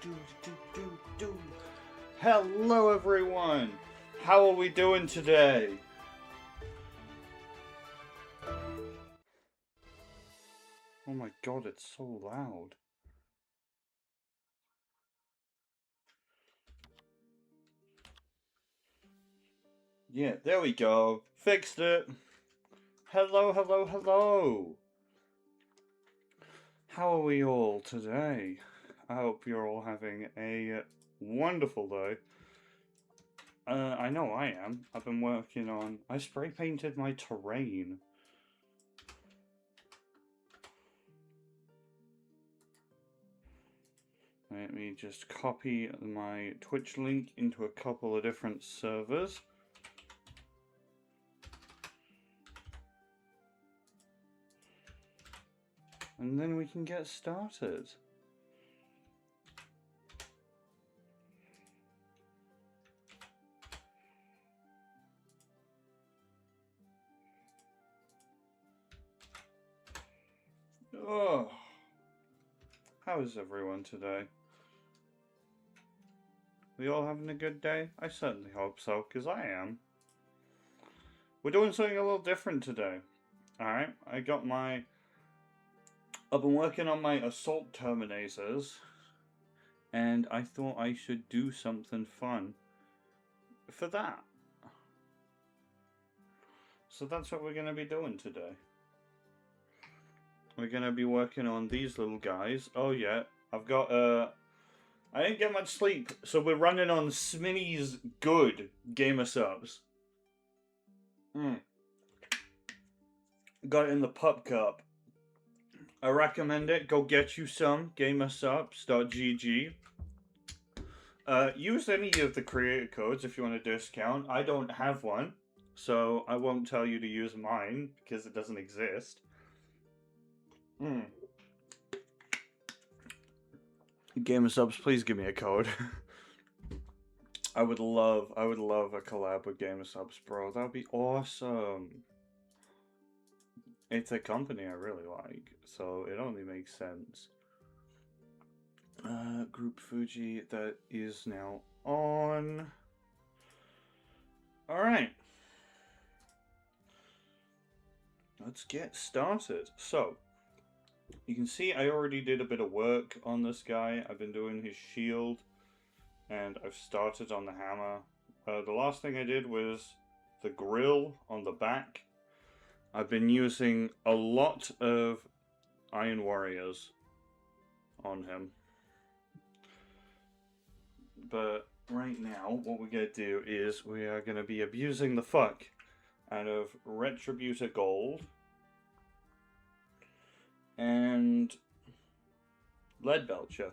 do. Hello everyone! How are we doing today? Oh my god, it's so loud. Yeah, there we go. Fixed it. Hello, hello, hello. How are we all today? I hope you're all having a wonderful day. I know I am. I've been working on... I spray painted my terrain. Let me just copy my Twitch link into a couple of different servers. And then we can get started. Oh, how is everyone today? We all having a good day? I certainly hope so, because I am. We're doing something a little different today. Alright, I've been working on my assault terminators, and I thought I should do something fun for that. So that's what we're going to be doing today. We're going to be working on these little guys. Oh yeah, I've got, I didn't get much sleep, so we're running on Sminny's good gamer subs. Got it in the pup cup. I recommend it. Go get you some. gamersubs.gg. Use any of the creator codes if you want a discount. I don't have one, so I won't tell you to use mine because it doesn't exist. Gamersubs, please give me a code. I would love a collab with Gamersubs, bro. That would be awesome. It's a company I really like, so it only makes sense. Group Fuji, that is now on. Alright. Let's get started. So, you can see I already did a bit of work on this guy. I've been doing his shield, and I've started on the hammer. The last thing I did was the grill on the back. I've been using a lot of Iron Warriors on him. But right now, what we're going to do is we are going to be abusing the fuck out of Retributor Gold and Leadbelcher,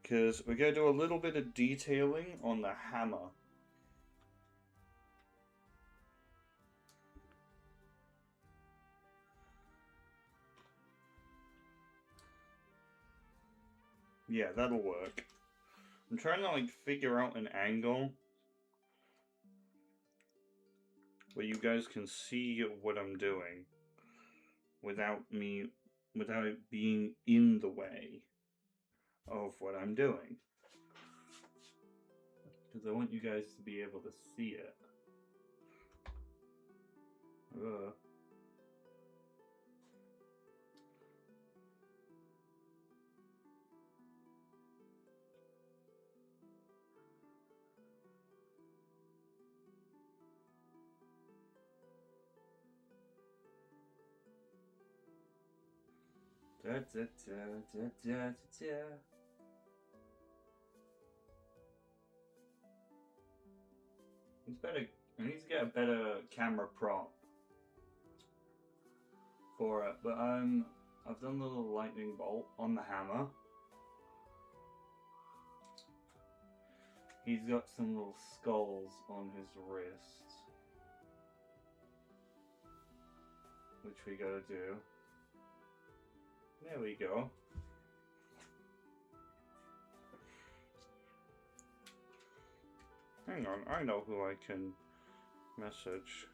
because we're going to do a little bit of detailing on the hammer. Yeah, that'll work. I'm trying to like figure out an angle where you guys can see what I'm doing without it being in the way of what I'm doing. Because I want you guys to be able to see it. Ugh. Da, da, da, da, da, da. I need to get a better camera prop for it, but I've done the little lightning bolt on the hammer. He's got some little skulls on his wrists, which we gotta do. There we go. Hang on, I know who I can message.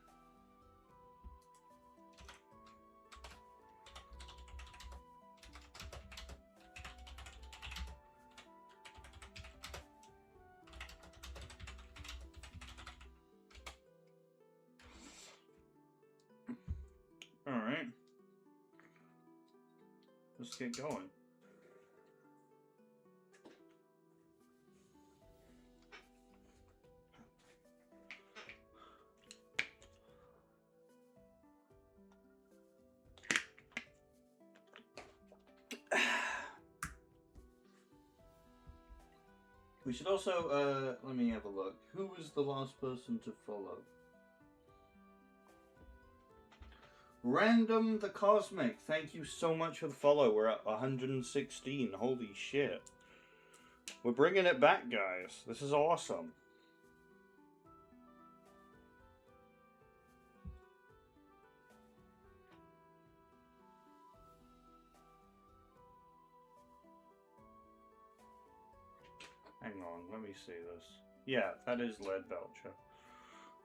let's get going. We should also, let me have a look. Who was the last person to follow? Random the Cosmic, thank you so much for the follow. We're at 116. Holy shit. We're bringing it back, guys. This is awesome. Hang on, let me see this. Yeah, that is Leadbelcher.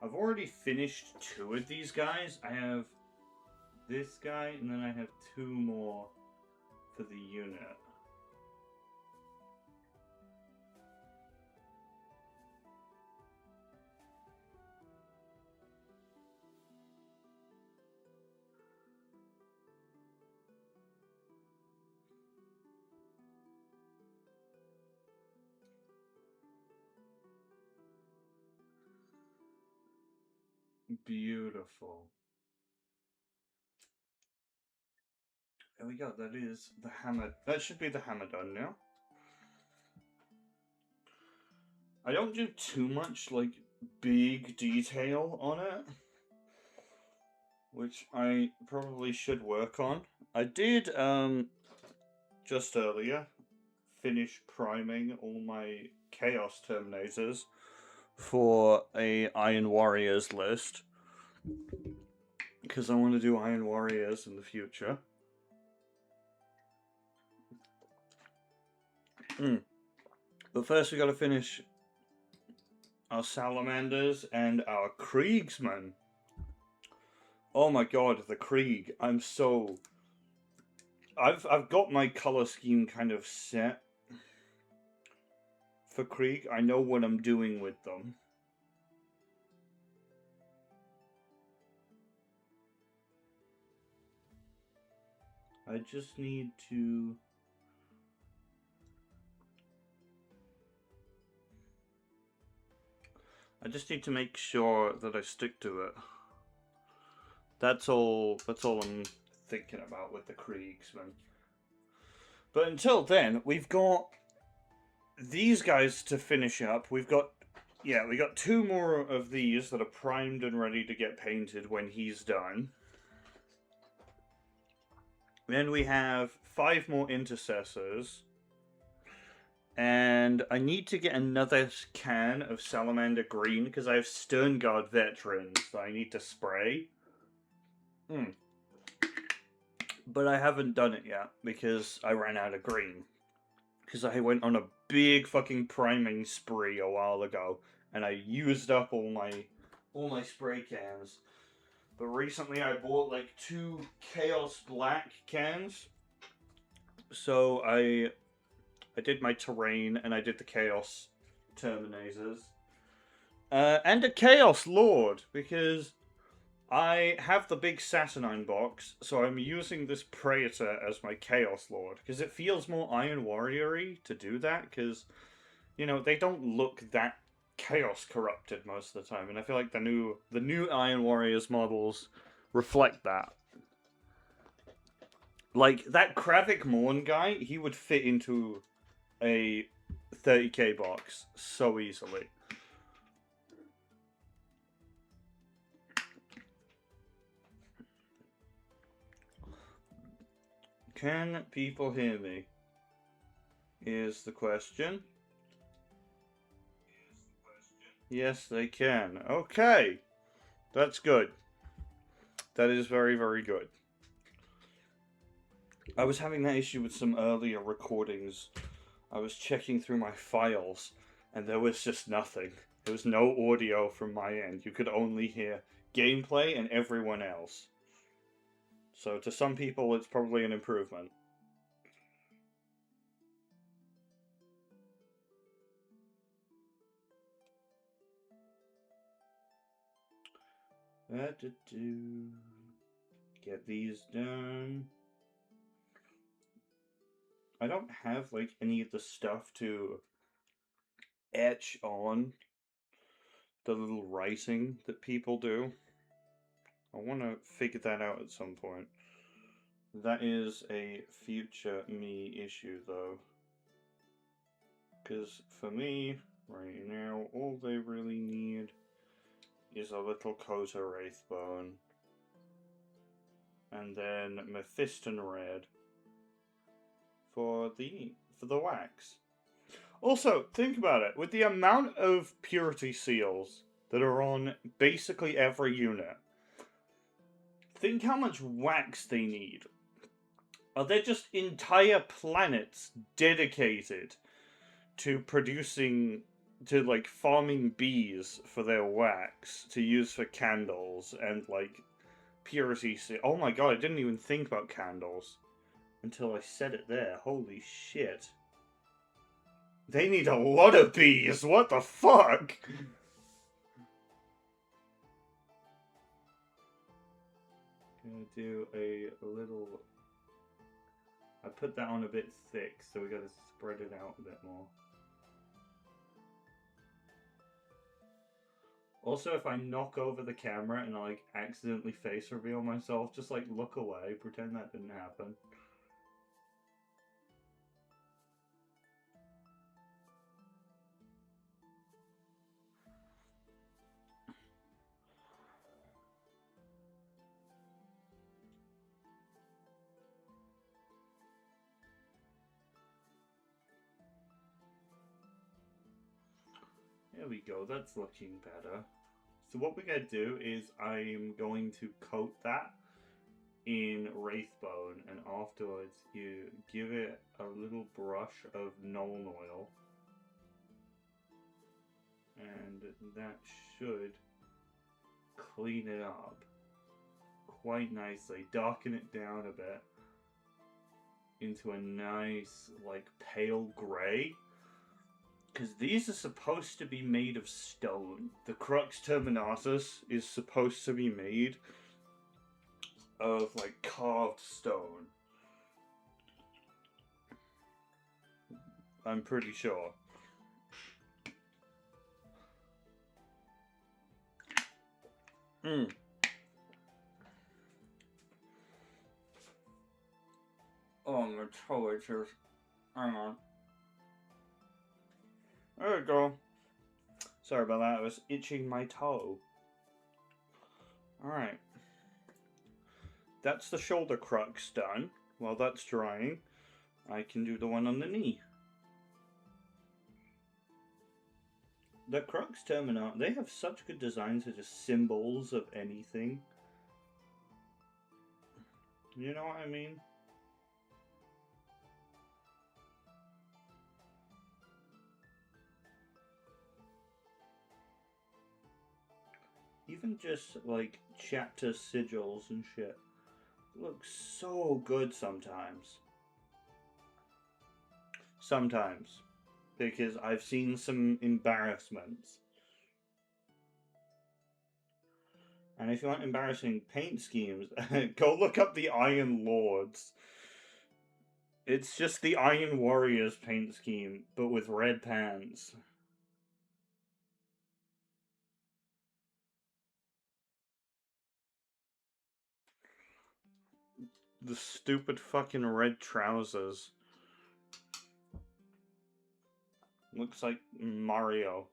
I've already finished 2 of these guys. I have this guy, and then I have 2 more for the unit. Beautiful. There we go, that is the hammer. That should be the hammer done now. I don't do too much, like, big detail on it, which I probably should work on. I did, just earlier, finish priming all my Chaos Terminators for a Iron Warriors list, because I want to do Iron Warriors in the future. But first we gotta finish our Salamanders and our Kriegsmen. Oh my god, the Krieg. I'm so... I've got my color scheme kind of set for Krieg. I know what I'm doing with them. I just need to... make sure that I stick to it. That's all I'm thinking about with the Kriegsmen. But until then, we've got these guys to finish up. We got 2 more of these that are primed and ready to get painted when he's done. Then we have 5 more intercessors. And I need to get another can of Salamander Green because I have Sternguard Veterans that I need to spray. But I haven't done it yet because I ran out of green. Because I went on a big fucking priming spree a while ago and I used up all my spray cans. But recently I bought like 2 Chaos Black cans. So I did my terrain and I did the Chaos Terminators. And a Chaos Lord, because I have the big Saturnine box, so I'm using this Praetor as my Chaos Lord, because it feels more Iron Warrior-y to do that, because, you know, they don't look that Chaos corrupted most of the time, and I feel like the new Iron Warriors models reflect that. Like, that Kravik Morn guy, he would fit into a 30k box so easily. Can people hear me? Is the question. Yes, they can. Okay. That's good. That is very, very good. I was having that issue with some earlier recordings. I was checking through my files, and there was just nothing. There was no audio from my end. You could only hear gameplay and everyone else. So to some people, it's probably an improvement. Get these done. I don't have like any of the stuff to etch on the little writing that people do. I want to figure that out at some point. That is a future me issue though. Because for me, right now, all they really need is a little Kota Wraithbone. And then Mephiston Red for the wax. Also, think about it. With the amount of purity seals that are on basically every unit, think how much wax they need. Are there just entire planets dedicated to producing, to like farming bees for their wax to use for candles and like purity seal? Oh my god, I didn't even think about candles until I said it there. Holy shit. They need a lot of bees. What the fuck? Gonna do a little. I put that on a bit thick, so we gotta spread it out a bit more. Also, if I knock over the camera and I like accidentally face reveal myself, just like look away, pretend that didn't happen. There we go, that's looking better. So what we're going to do is I'm going to coat that in Wraithbone, and afterwards you give it a little brush of Nuln Oil. And that should clean it up quite nicely. Darken it down a bit into a nice, like, pale grey. Because these are supposed to be made of stone. The Crux Terminatus is supposed to be made of, like, carved stone. I'm pretty sure. Oh, my toe itches. Hang on. There we go. Sorry about that, I was itching my toe. Alright. That's the shoulder crux done. While that's drying, I can do the one on the knee. The Crux Terminatus, they have such good designs as just symbols of anything. You know what I mean? Even just like chapter sigils and shit looks so good sometimes. Sometimes. Because I've seen some embarrassments. And if you want embarrassing paint schemes, go look up the Iron Lords. It's just the Iron Warriors paint scheme, but with red pants. The stupid fucking red trousers. Looks like Mario.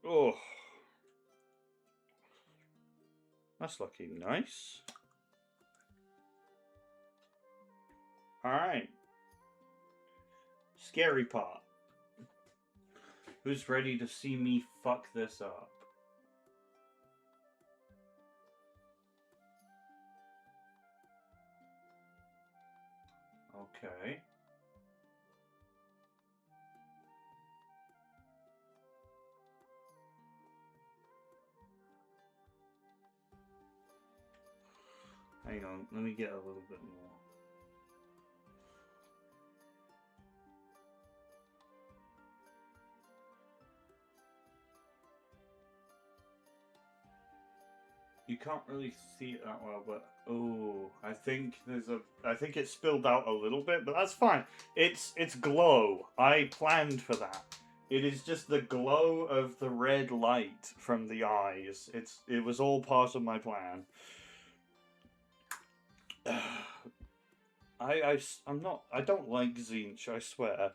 Oh. That's looking nice. Alright. Scary part. Who's ready to see me fuck this up? Okay. Hang on, let me get a little bit more. . You can't really see it that well, but oh, I think it spilled out a little bit, but that's fine. It's glow. I planned for that. It is just the glow of the red light from the eyes. It was all part of my plan. I'm not. I don't like Zinch, I swear.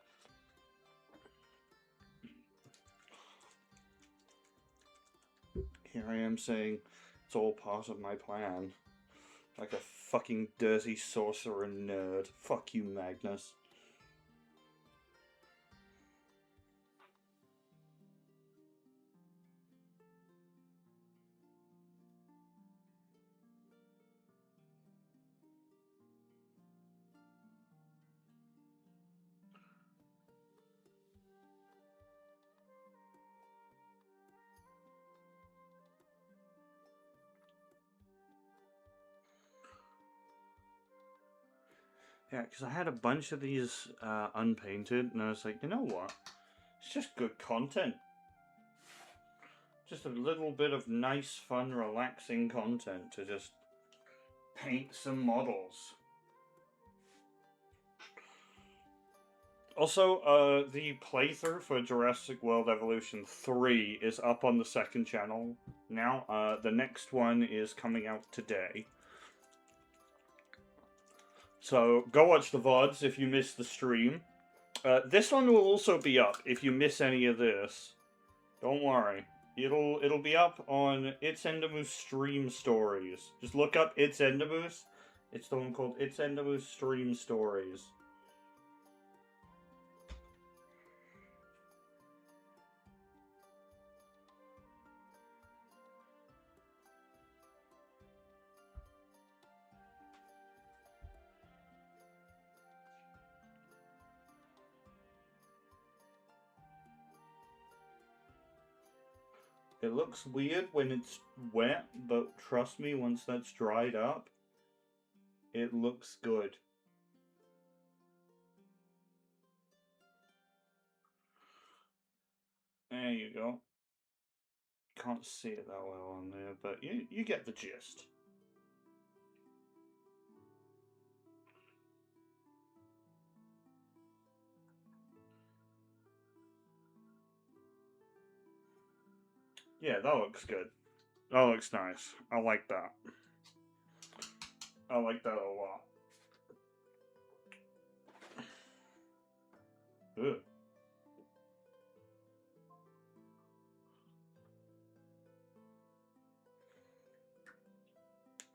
Here I am saying it's all part of my plan. Like a fucking dirty sorcerer nerd. Fuck you, Magnus. Yeah, because I had a bunch of these unpainted, and I was like, you know what? It's just good content. Just a little bit of nice, fun, relaxing content to just paint some models. Also, the playthrough for Jurassic World Evolution 3 is up on the second channel now. The next one is coming out today. So go watch the VODs if you missed the stream. This one will also be up if you miss any of this. Don't worry. It'll be up on It's Endermoose Stream Stories. Just look up It's Endermoose. It's the one called It's Endermoose Stream Stories. It looks weird when it's wet, but trust me, once that's dried up, it looks good. There you go. Can't see it that well on there, but you get the gist. Yeah, that looks good. That looks nice. I like that. I like that a lot. Ugh.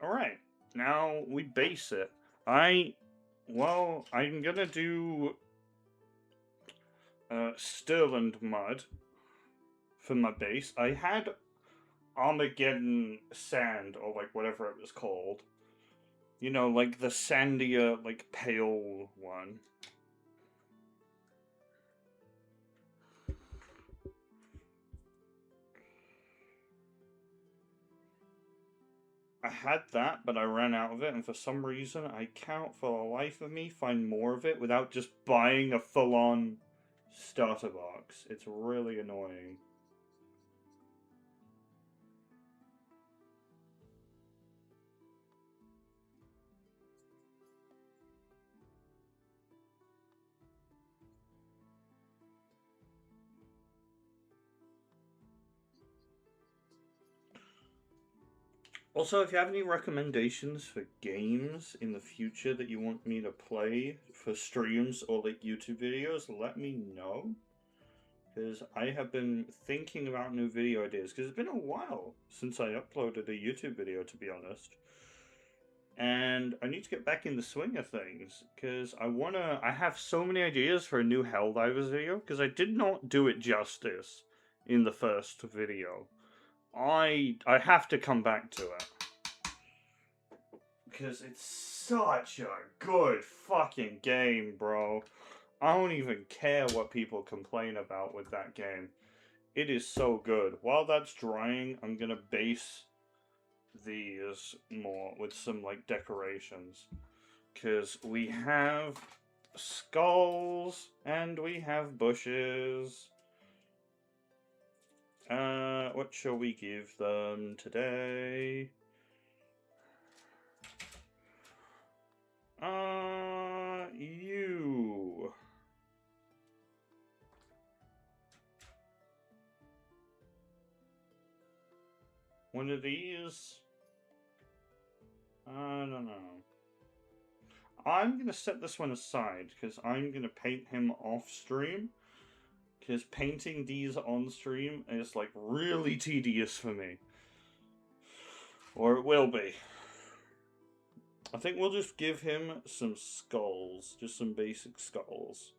Alright, now we base it. I'm gonna do Stirland mud for my base. I had Armageddon sand, or like whatever it was called. You know, like the sandier, like pale one. I had that, but I ran out of it, and for some reason, I can't for the life of me find more of it without just buying a full-on starter box. It's really annoying. Also, if you have any recommendations for games in the future that you want me to play for streams or like YouTube videos, let me know. Because I have been thinking about new video ideas, because it's been a while since I uploaded a YouTube video, to be honest. And I need to get back in the swing of things, because I have so many ideas for a new Helldivers video, because I did not do it justice in the first video. I have to come back to it. Because it's such a good fucking game, bro. I don't even care what people complain about with that game. It is so good. While that's drying, I'm gonna base these more with some like decorations. Because we have skulls and we have bushes. What shall we give them today? You. One of these? I don't know. I'm going to set this one aside, because I'm going to paint him off stream. Because painting these on stream is, like, really tedious for me. Or it will be. I think we'll just give him some skulls. Just some basic skulls.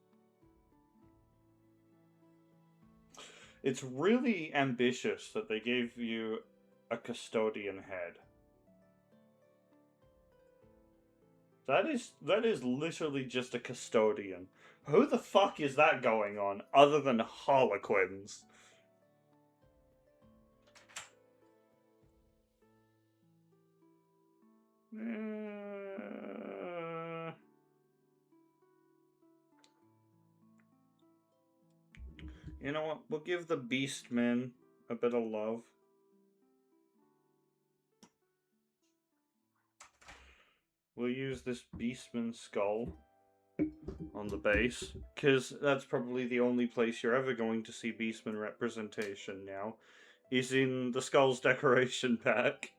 It's really ambitious that they gave you a custodian head. That is literally just a custodian. Who the fuck is that going on, other than Harlequins? You know what? We'll give the Beastmen a bit of love. We'll use this Beastman skull on the base, because that's probably the only place you're ever going to see Beastman representation now, is in the Skulls decoration pack.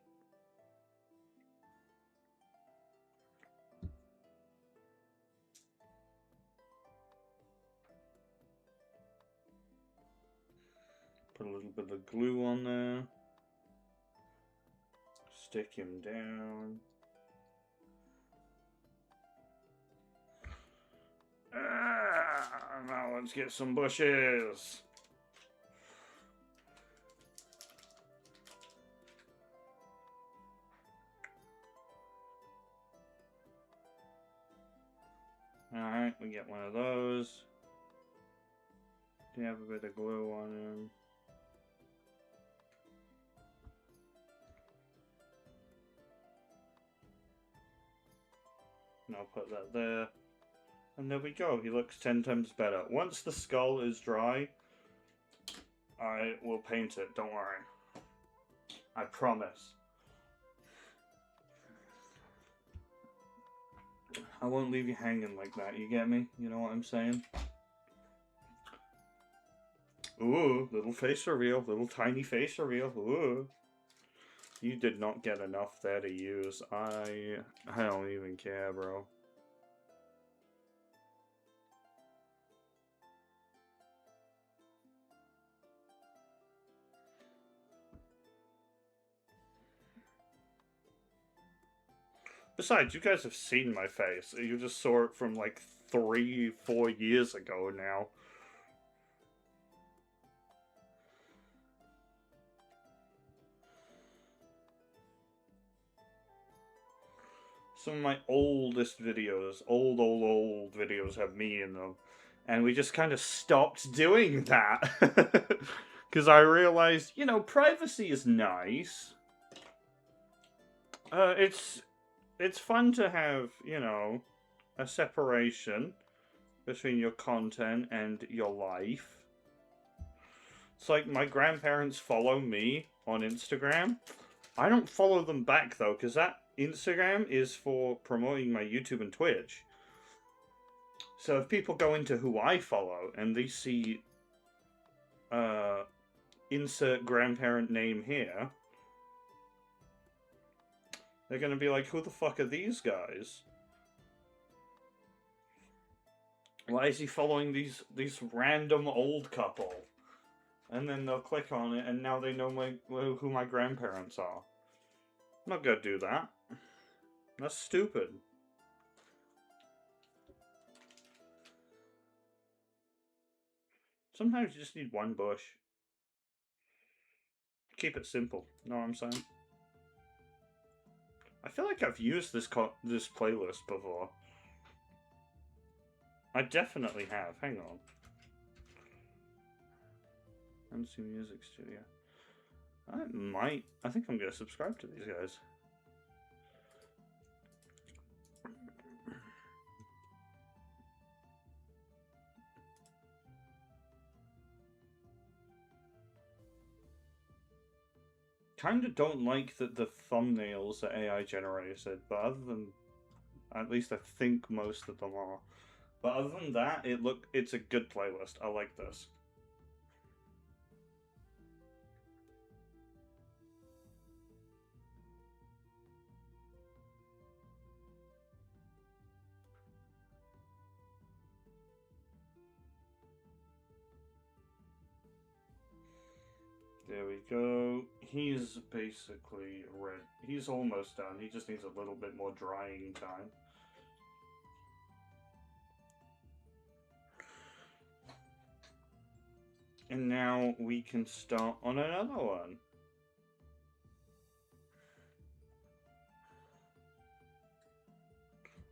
Put a little bit of glue on there. Stick him down. Now let's get some bushes. Alright, we get one of those. Do you have a bit of glue on him? And I'll put that there. And there we go, he looks 10 times better. Once the skull is dry, I will paint it, don't worry. I promise. I won't leave you hanging like that, you get me? You know what I'm saying? Ooh, little face reveal, little tiny face reveal, ooh. You did not get enough there to use. I don't even care, bro. Besides, you guys have seen my face. You just saw it from like 3-4 years ago now. Some of my oldest videos, old videos have me in them. And we just kind of stopped doing that. Because I realized, you know, privacy is nice. It's fun to have, you know, a separation between your content and your life. It's like my grandparents follow me on Instagram. I don't follow them back, though, because that Instagram is for promoting my YouTube and Twitch. So if people go into who I follow and they see insert grandparent name here, they're gonna be like, who the fuck are these guys? Why is he following these random old couple? And then they'll click on it, and now they know who my grandparents are. I'm not gonna do that. That's stupid. Sometimes you just need one bush. Keep it simple. Know what I'm saying? I feel like I've used this playlist before. I definitely have. Hang on. MC Music Studio. I think I'm gonna subscribe to these guys. Kinda don't like the thumbnails that AI generated, but At least I think most of them are. But other than that, it's a good playlist. I like this. There we go. He's basically red. He's almost done. He just needs a little bit more drying time. And now we can start on another one.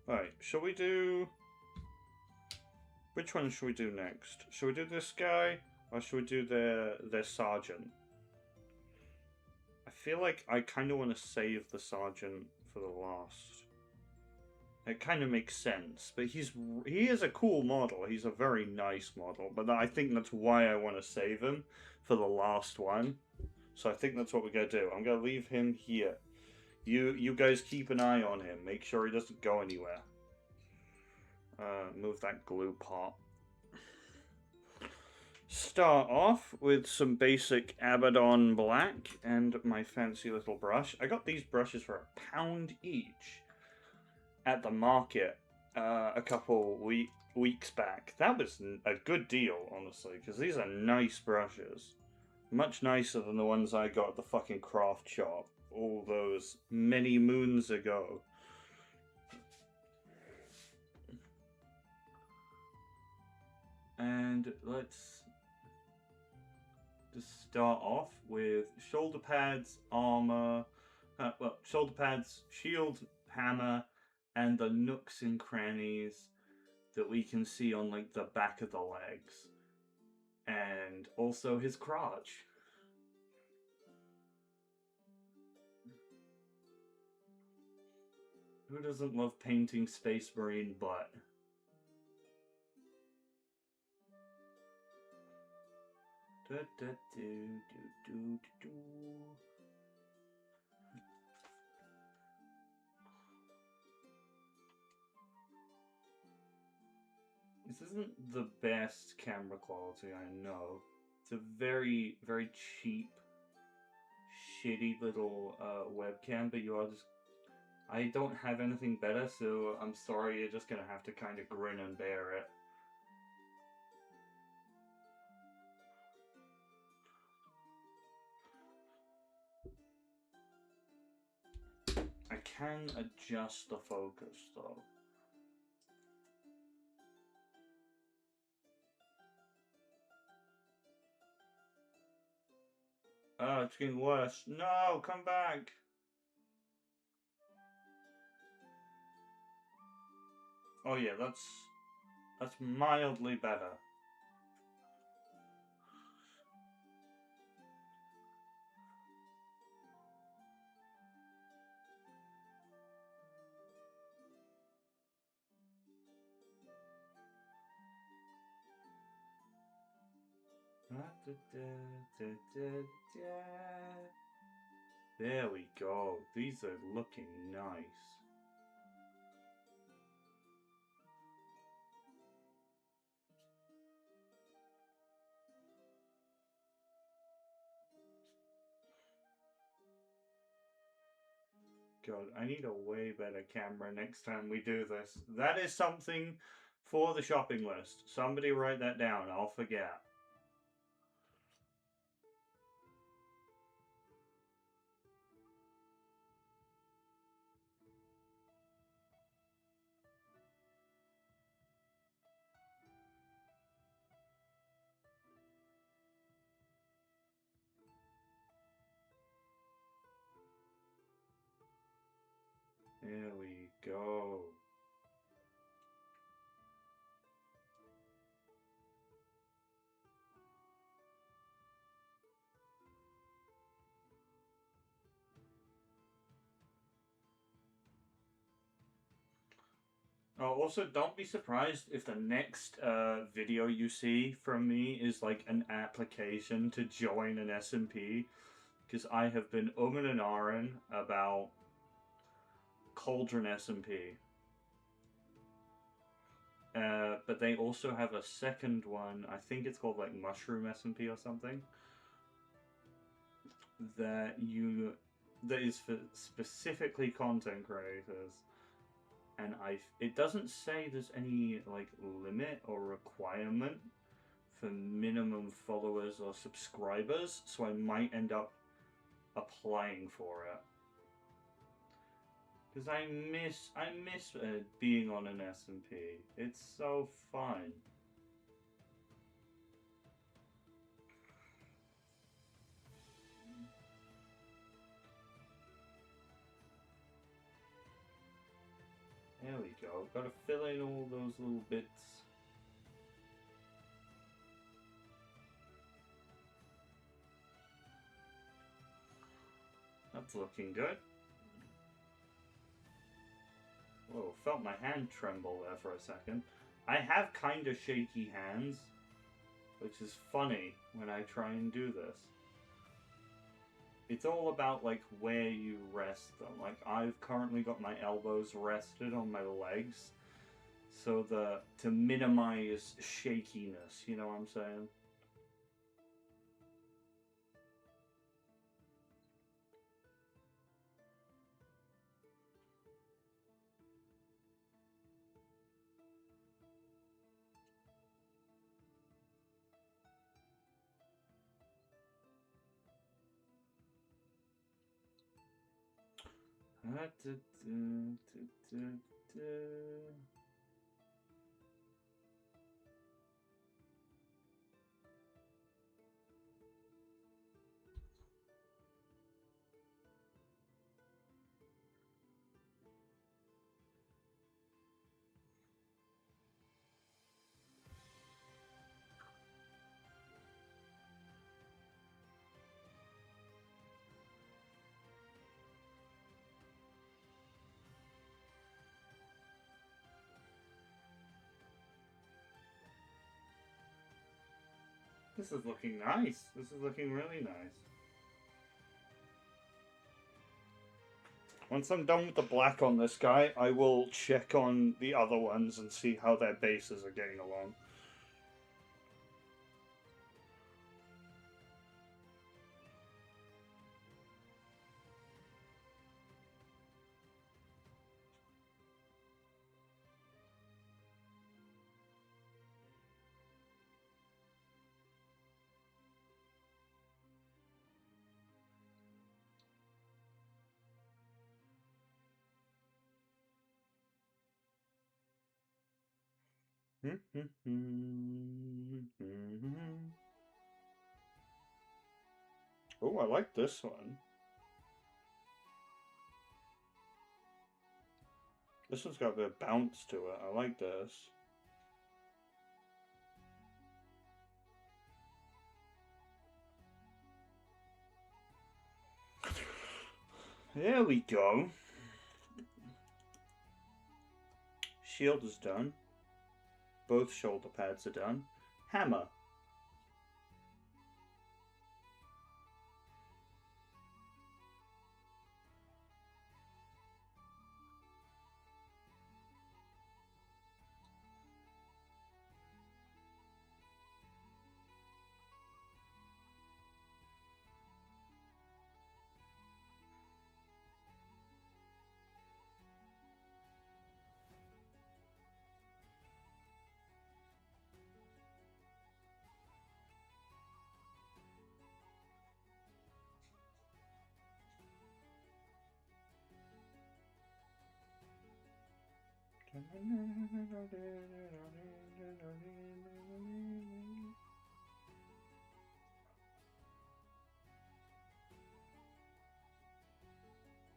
Right, shall we do... Which one should we do next? Should we do this guy, or should we do their sergeant? I feel like I kind of want to save the sergeant for the last. It kind of makes sense, but he is a cool model. He's a very nice model, but I think that's why I want to save him for the last one. So I think that's what we're gonna do. I'm gonna leave him here. You guys keep an eye on him. Make sure he doesn't go anywhere. Move that glue pot. Start off with some basic Abaddon black and my fancy little brush. I got these brushes for £1 each at the market a couple weeks back. That was a good deal, honestly, because these are nice brushes. Much nicer than the ones I got at the fucking craft shop all those many moons ago. And let's just start off with shoulder pads, armor, shoulder pads, shield, hammer, and the nooks and crannies that we can see on like the back of the legs. And also his crotch. Who doesn't love painting Space Marine butt? Da, da, do, do, do, do. This isn't the best camera quality, I know. It's a very, very cheap, shitty little webcam, but you are just... I don't have anything better, so I'm sorry, you're just gonna have to kind of grin and bear it. I can adjust the focus, though. Oh, it's getting worse. No, come back! Oh yeah, that's mildly better. There we go. These are looking nice. God, I need a way better camera next time we do this. That is something for the shopping list. Somebody write that down. I'll forget. There we go. Oh, also, don't be surprised if the next video you see from me is like an application to join an SMP, because I have been and ahhing about Cauldron SMP. But they also have a second one. I think it's called like Mushroom SMP or something. That is for specifically content creators, and it doesn't say there's any like limit or requirement for minimum followers or subscribers, so I might end up applying for it. Because I miss being on an SMP. It's so fun. There we go. Gotta fill in all those little bits. That's looking good. Whoa, felt my hand tremble there for a second. I have kind of shaky hands, which is funny when I try and do this. It's all about like where you rest them. Like I've currently got my elbows rested on my legs, so to minimize shakiness. You know what I'm saying? This is looking nice. This is looking really nice. Once I'm done with the black on this guy, I will check on the other ones and see how their bases are getting along. Oh, I like this one. This one's got a bit of bounce to it. I like this. There we go. Shield is done. Both shoulder pads are done. Hammer.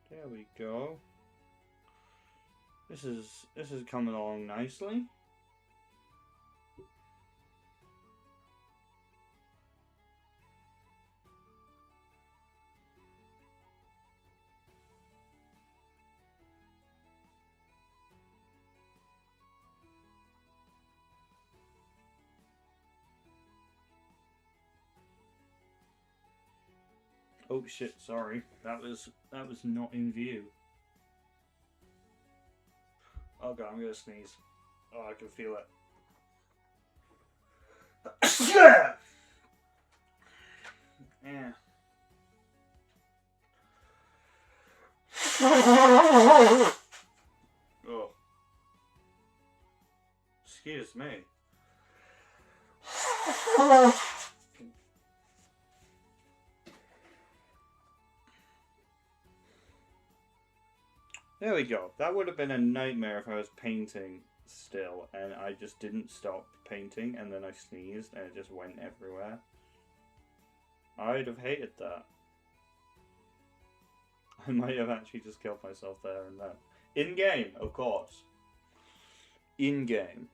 There we go. This is coming along nicely. Oh shit, sorry. That was not in view. Oh god, I'm gonna sneeze. Oh, I can feel it. Yeah. Oh. Excuse me. There we go. That would have been a nightmare if I was painting still and I just didn't stop painting and then I sneezed and it just went everywhere. I'd have hated that. I might have actually just killed myself there and then. In game, of course. In game.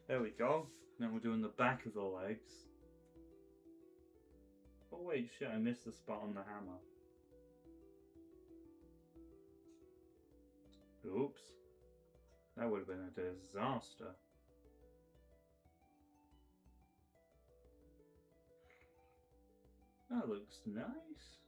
There we go. Now we're doing the back of the legs. Oh wait, shit, I missed the spot on the hammer. Oops. That would have been a disaster. That looks nice.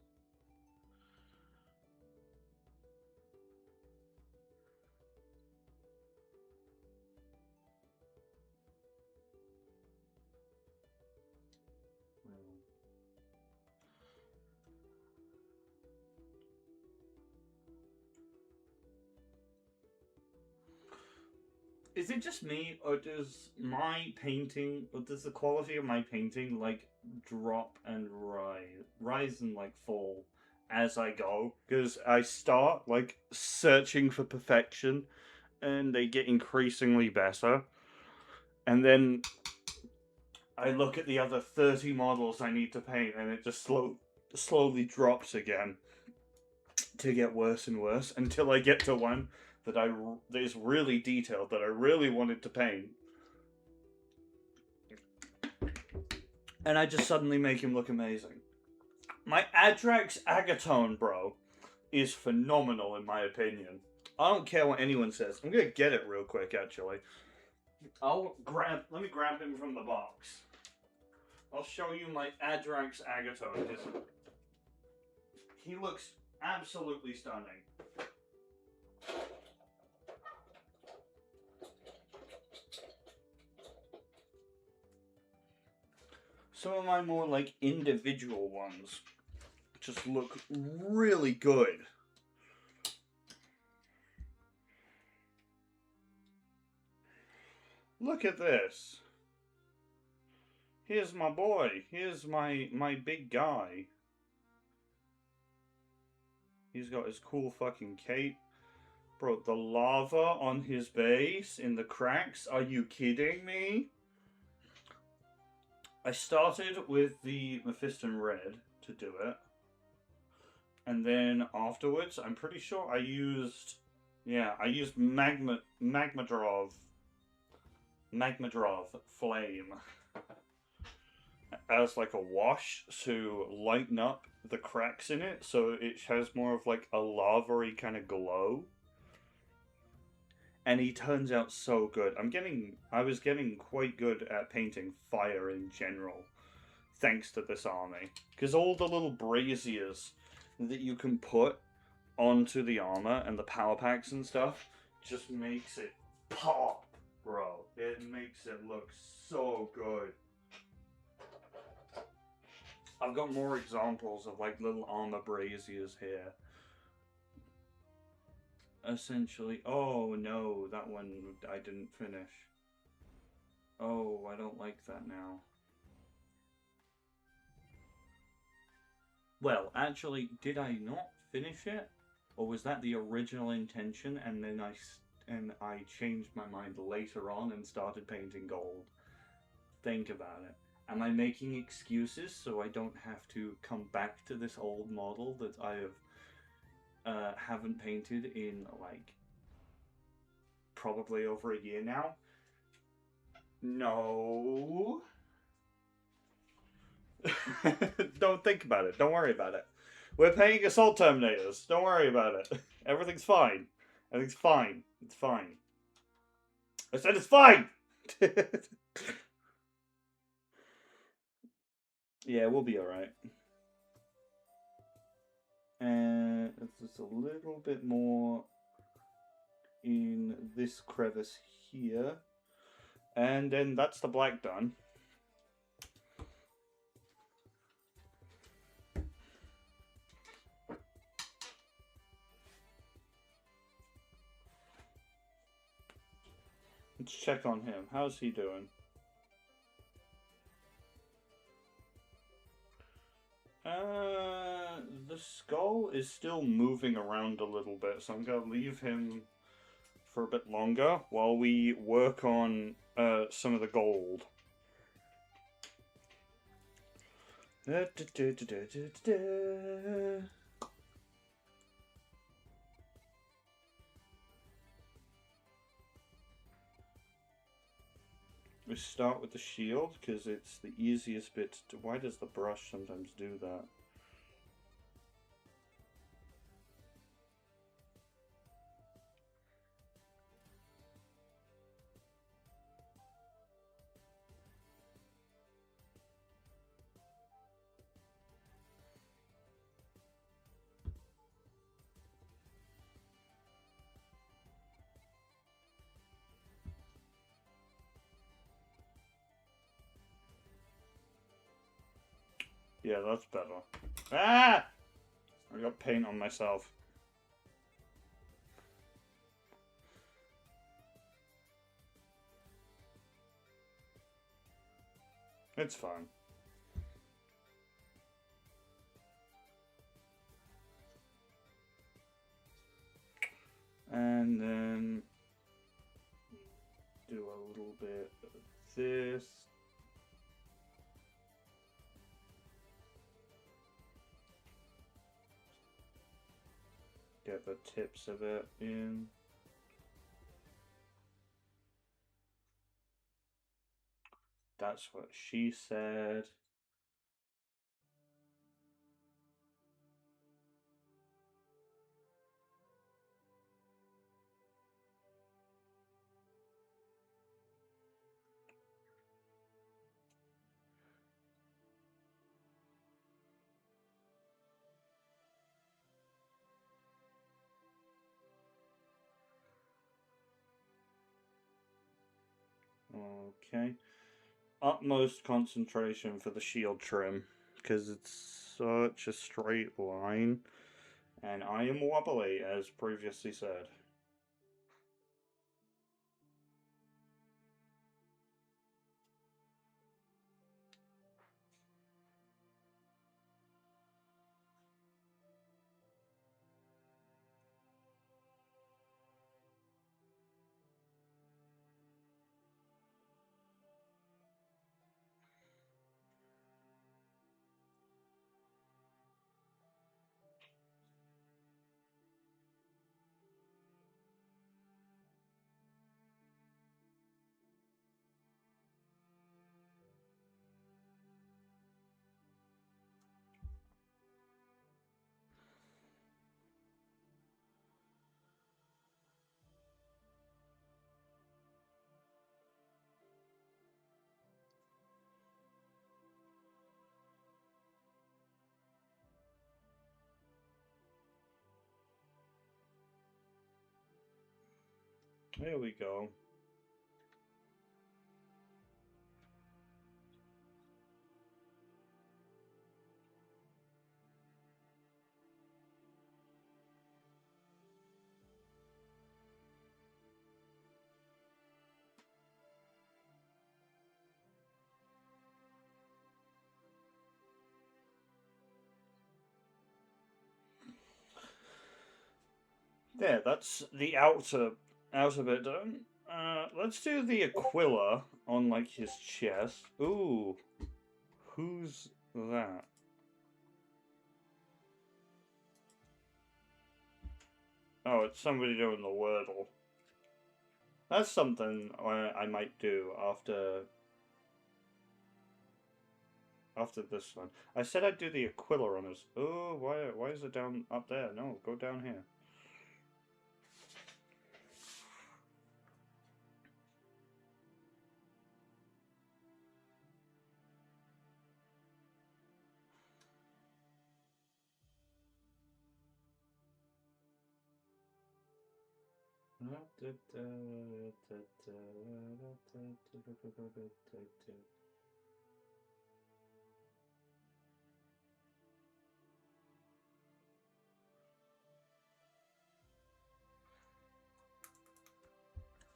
Is it just me, or does my painting, or does the quality of my painting, like, drop and rise and, like, fall as I go? Because I start, like, searching for perfection, and they get increasingly better. And then I look at the other 30 models I need to paint, and it just slowly drops again to get worse and worse until I get to one that is really detailed that I really wanted to paint, and I just suddenly make him look amazing. My Adrax Agatone, bro, is phenomenal in my opinion. I don't care what anyone says. I'm gonna get it real quick, actually. Let me grab him from the box. I'll show you my Adrax Agatone. He looks absolutely stunning. Some of my more, like, individual ones just look really good. Look at this. Here's my boy. Here's my big guy. He's got his cool fucking cape. Bro, the lava on his base in the cracks. Are you kidding me? I started with the Mephiston Red to do it. And then afterwards, I'm pretty sure I used Magmadrov Flame as like a wash to lighten up the cracks in it, so it has more of like a lava-y kind of glow. And he turns out so good. I was getting quite good at painting fire in general, thanks to this army. Because all the little braziers that you can put onto the armor and the power packs and stuff just makes it pop, bro. It makes it look so good. I've got more examples of like little armor braziers here. Essentially, oh no, that one I didn't finish. Oh, I don't like that now. Well, actually, did I not finish it? Or was that the original intention and then I changed my mind later on and started painting gold? Think about it. Am I making excuses so I don't have to come back to this old model that I haven't painted in like probably over a year now? No. Don't think about it. Don't worry about it. We're paying Assault Terminators. Don't worry about it. Everything's fine. Everything's fine. It's fine. I said it's fine! Yeah, we'll be alright. And it's just a little bit more in this crevice here. And then that's the black done. Let's check on him. How's he doing? The skull is still moving around a little bit, so I'm going to leave him for a bit longer while we work on some of the gold. We start with the shield because it's the easiest bit to... Why does the brush sometimes do that? Yeah, that's better. Ah! I got paint on myself. It's fine. And then do a little bit of this. Get the tips of it in. That's what she said. Okay. Utmost concentration for the shield trim, because it's such a straight line, and I am wobbly, as previously said. There we go. There, that's the outer bit done. Let's do the Aquila on like his chest. Ooh, Who's that? Oh, it's somebody doing the Wordle. That's something I might do after this one. I said I'd do the Aquila runners. Oh, why is it down up there? No, go down here.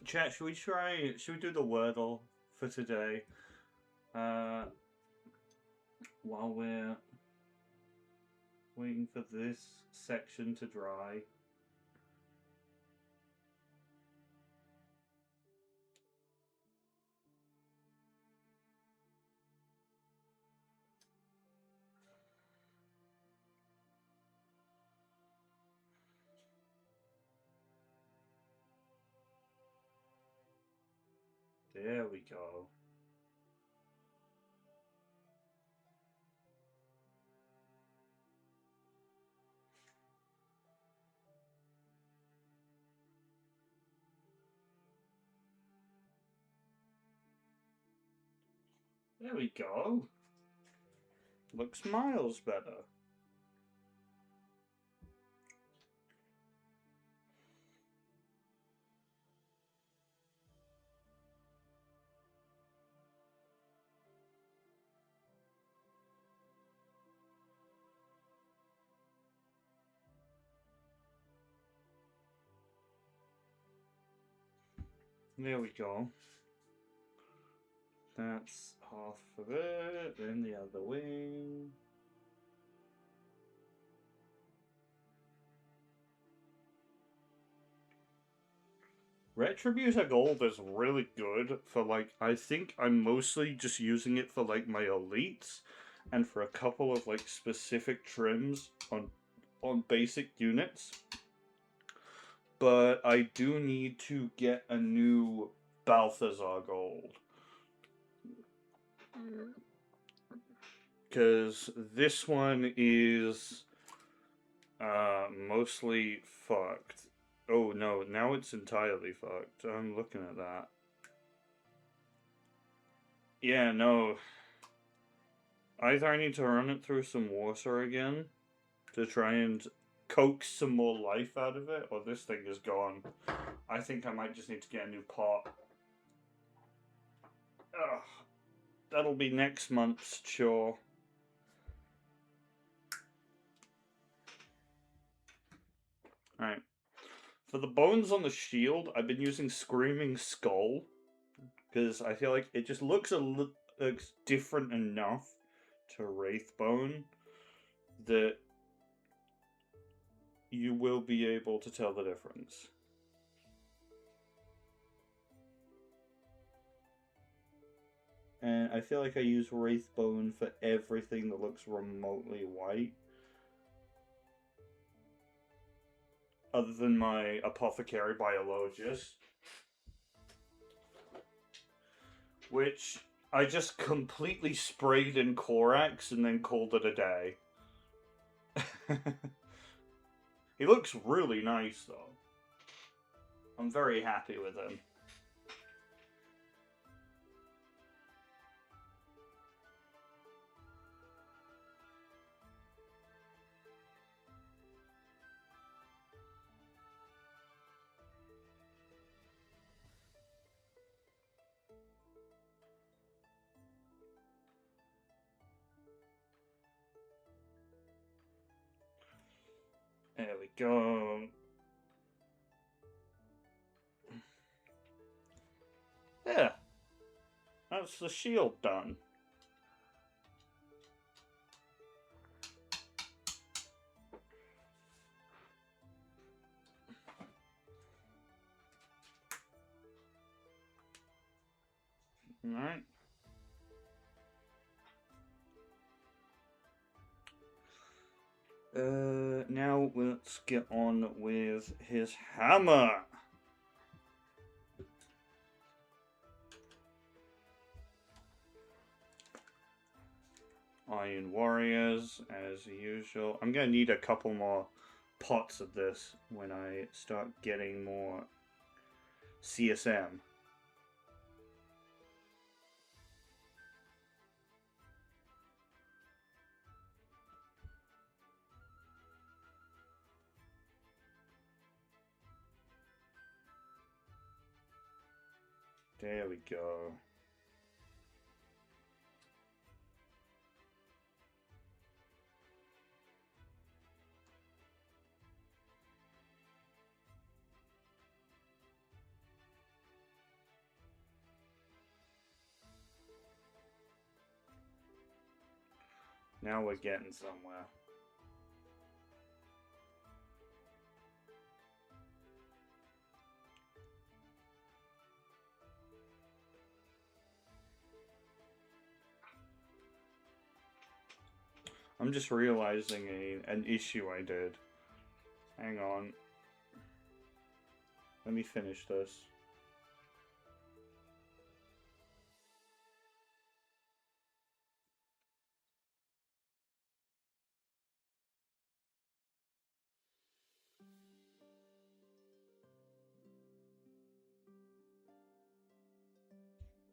Chat, should we do the Wordle for today? While we're waiting for this section to dry. There we go. There we go. Looks miles better. There we go. That's half of it, then the other wing. Retributor Gold is really good for, like, I think I'm mostly just using it for, like, my elites and for a couple of, like, specific trims on basic units. But I do need to get a new Balthazar Gold. Because this one is mostly fucked. Oh no, now it's entirely fucked. I'm looking at that. Yeah, no. Either I need to run it through some water again to try and coax some more life out of it, or this thing is gone. I think I might just need to get a new pot. Ugh. That'll be next month's chore. Alright. For the bones on the shield, I've been using Screaming Skull. Because I feel like it just looks looks different enough to Wraithbone that you will be able to tell the difference. And I feel like I use Wraithbone for everything that looks remotely white. Other than my Apothecary Biologist. Which I just completely sprayed in Corax and then called it a day. He looks really nice, though. I'm very happy with him. There we go. Yeah. That's the shield done. Alright. let's get on with his hammer. Iron Warriors, as usual. I'm going to need a couple more pots of this when I start getting more CSM. There we go. Now we're getting somewhere. I'm just realizing an issue I did. Hang on. Let me finish this.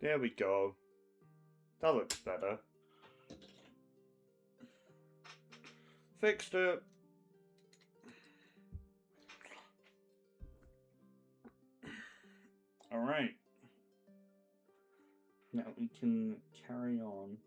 There we go. That looks better. Fixed it. Alright. Now we can carry on.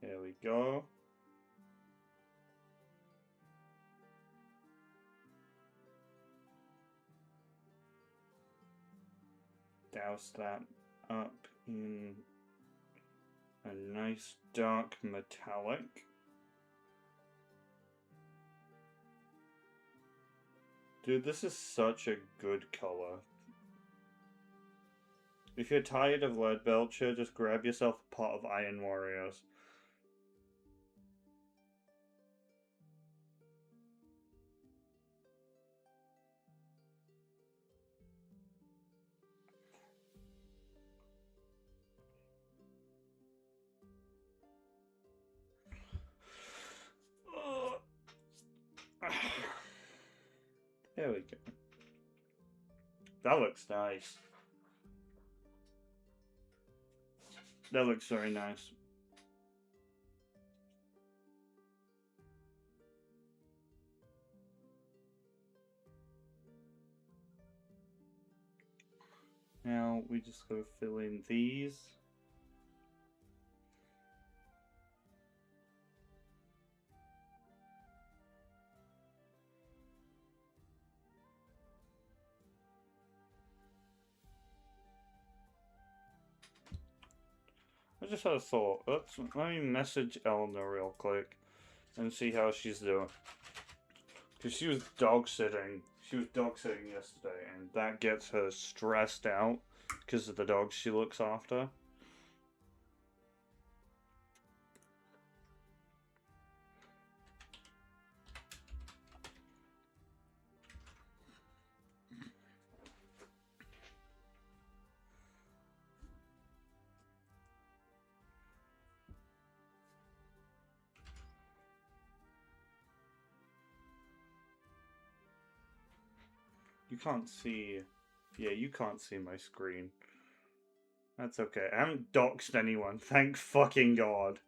There we go. Douse that up in a nice dark metallic. Dude, this is such a good color. If you're tired of Leadbelcher, just grab yourself a pot of Iron Warriors. There we go. That looks nice. That looks very nice. Now we just gotta fill in these. I just had a thought. Let me message Eleanor real quick and see how she's doing. Because she was dog sitting. She was dog sitting yesterday, and that gets her stressed out because of the dogs she looks after. You can't see... Yeah, you can't see my screen. That's okay. I haven't doxed anyone, thank fucking god.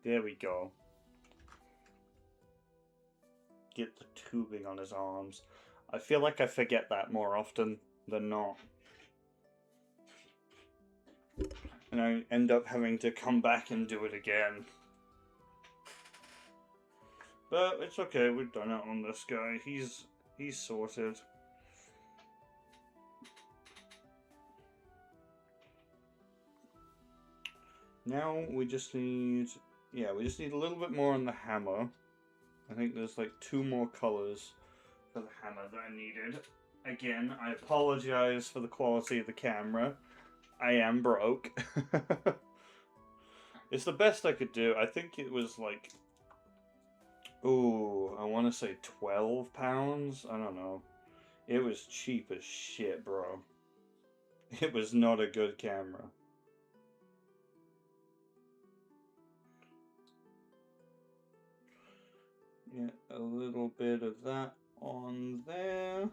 There we go. Get the tubing on his arms. I feel like I forget that more often than not. And I end up having to come back and do it again. But it's okay, we've done it on this guy. He's sorted. Now we just need... yeah, we just need a little bit more on the hammer. I think there's like 2 more colours for the hammer that I needed. Again, I apologize for the quality of the camera. I am broke. It's the best I could do. I think it was like... ooh, I want to say £12? I don't know. It was cheap as shit, bro. It was not a good camera. Yeah, a little bit of that on there.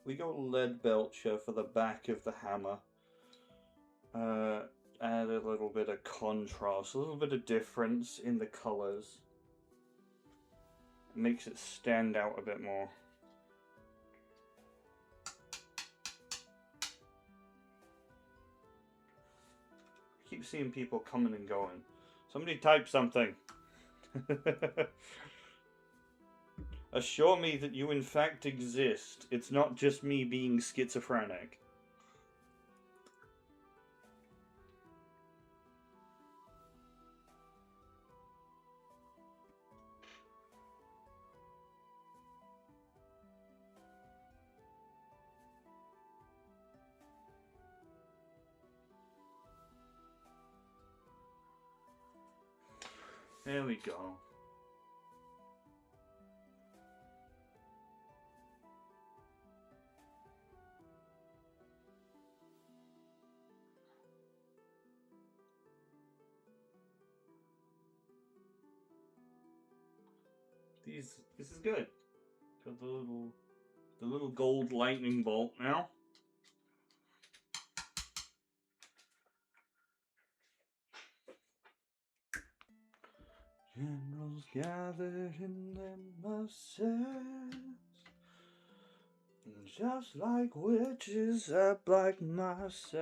We got Leadbelcher for the back of the hammer. Add a little bit of contrast, a little bit of difference in the colours. Makes it stand out a bit more. I keep seeing people coming and going. Somebody type something. Assure me that you in fact exist. It's not just me being schizophrenic. There we go. This is good. Got the little gold lightning bolt now. Generals gathered in their masses, just like witches at black masses.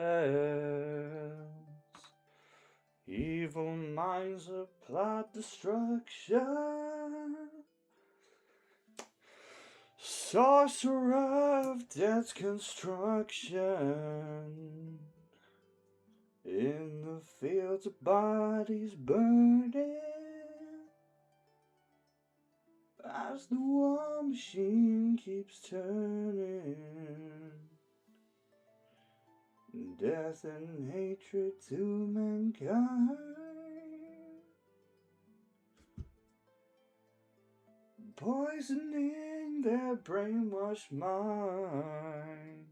Evil minds plot destruction. Sorcerer of death's construction. In the fields of bodies burning, as the war machine keeps turning. Death and hatred to mankind, poisoning their brainwashed minds.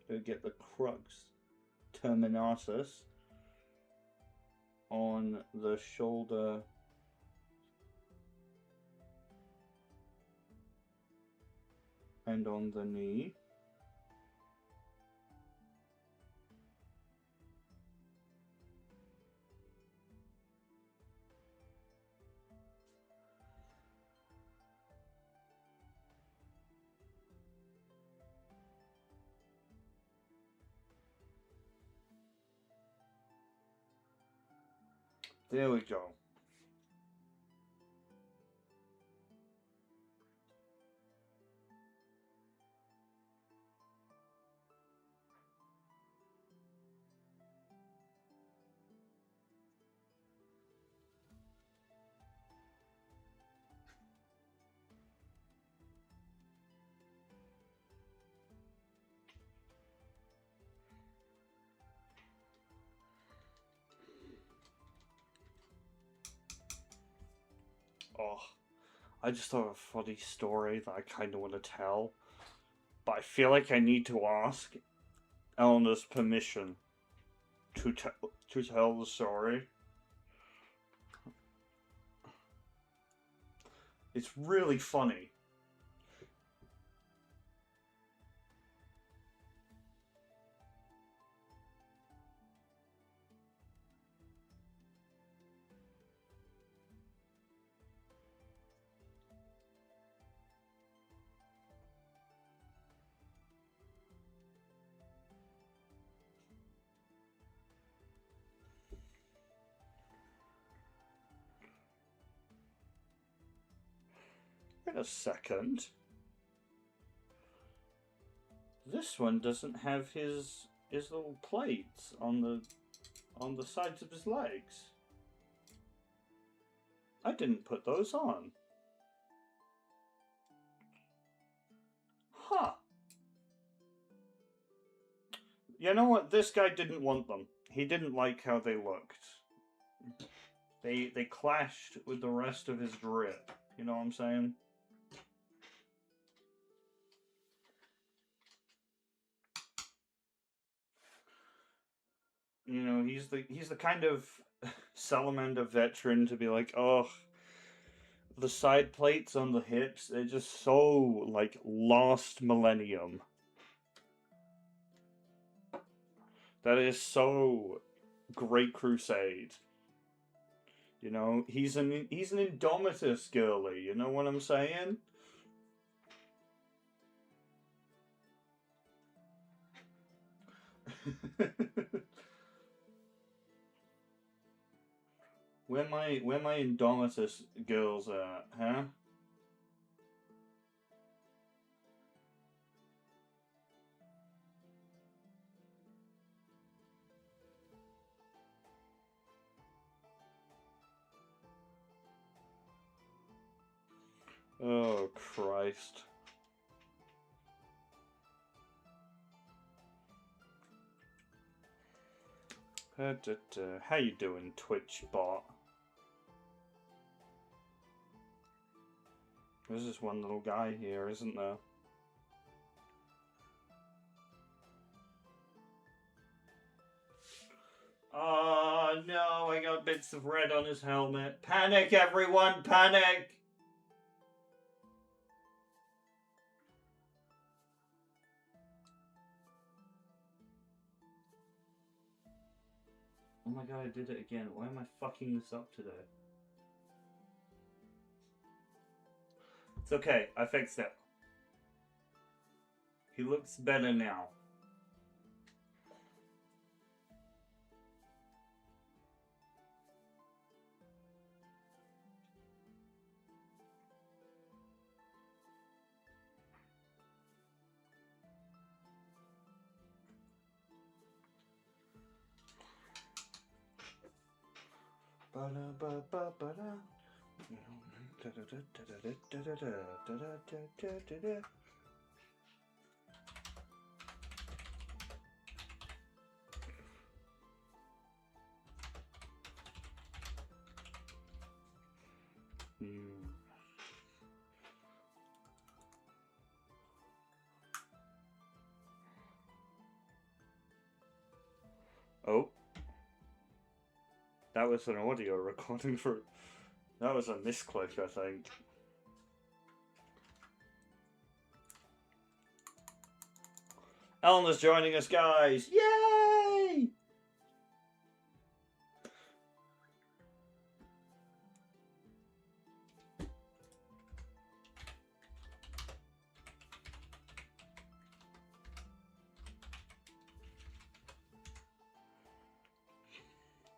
Go get the crux terminatus on the shoulder and on the knee. There we go. Oh, I just thought of a funny story that I kind of want to tell, but I feel like I need to ask Eleanor's permission to tell the story. It's really funny. Wait a second. This one doesn't have his little plates on the sides of his legs. I didn't put those on. Huh. You know what? This guy didn't want them. He didn't like how they looked. They clashed with the rest of his drip. You know what I'm saying? You know, he's the kind of salamander veteran to be like, oh, the side plates on the hips, they're just so like last millennium. That is so Great Crusade. You know, he's an Indomitus girly, you know what I'm saying? where my Indomitus girls at, huh? Oh Christ. How you doing, Twitch bot? There's just one little guy here, isn't there? Oh no, I got bits of red on his helmet. Panic, everyone, panic! Oh my god, I did it again. Why am I fucking this up today? It's okay, I fixed it. He looks better now. Oh. That was an audio recording for... That was a misclick, I think. Eleanor's joining us, guys! Yay!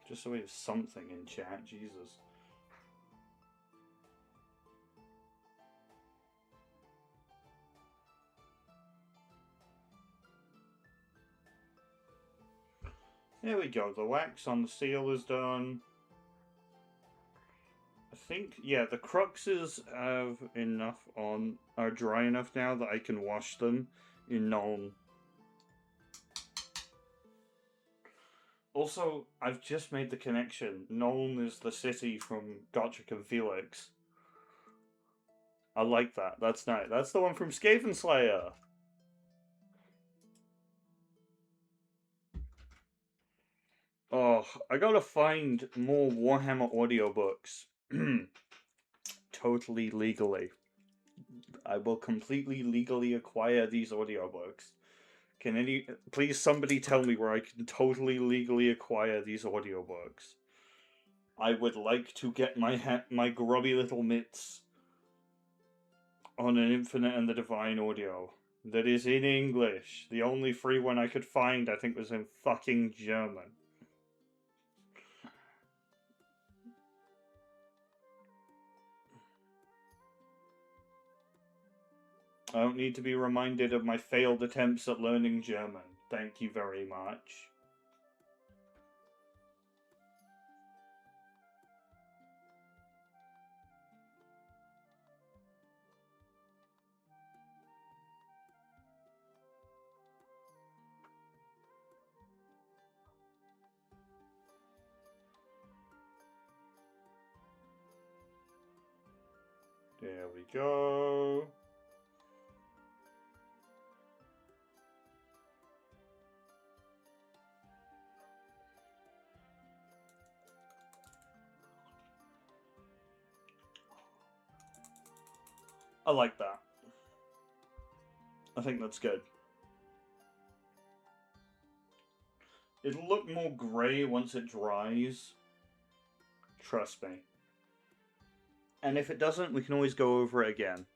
Just so we have something in chat, Jesus. There we go, the wax on the seal is done. I think, yeah, the cruxes have enough on, are dry enough now that I can wash them in Nuln. Also, I've just made the connection. Nuln is the city from Gotrek and Felix. I like that. That's nice. That's the one from Skaven Slayer. Oh, I gotta find more Warhammer audiobooks to totally legally. I will completely legally acquire these audiobooks. Please somebody tell me where I can totally legally acquire these audiobooks. I would like to get my grubby little mitts on an Infinite and the Divine audio that is in English. The only free one I could find, I think, was in fucking German. I don't need to be reminded of my failed attempts at learning German. Thank you very much. There we go. I like that. I think that's good. It'll look more grey once it dries. Trust me. And if it doesn't, we can always go over it again.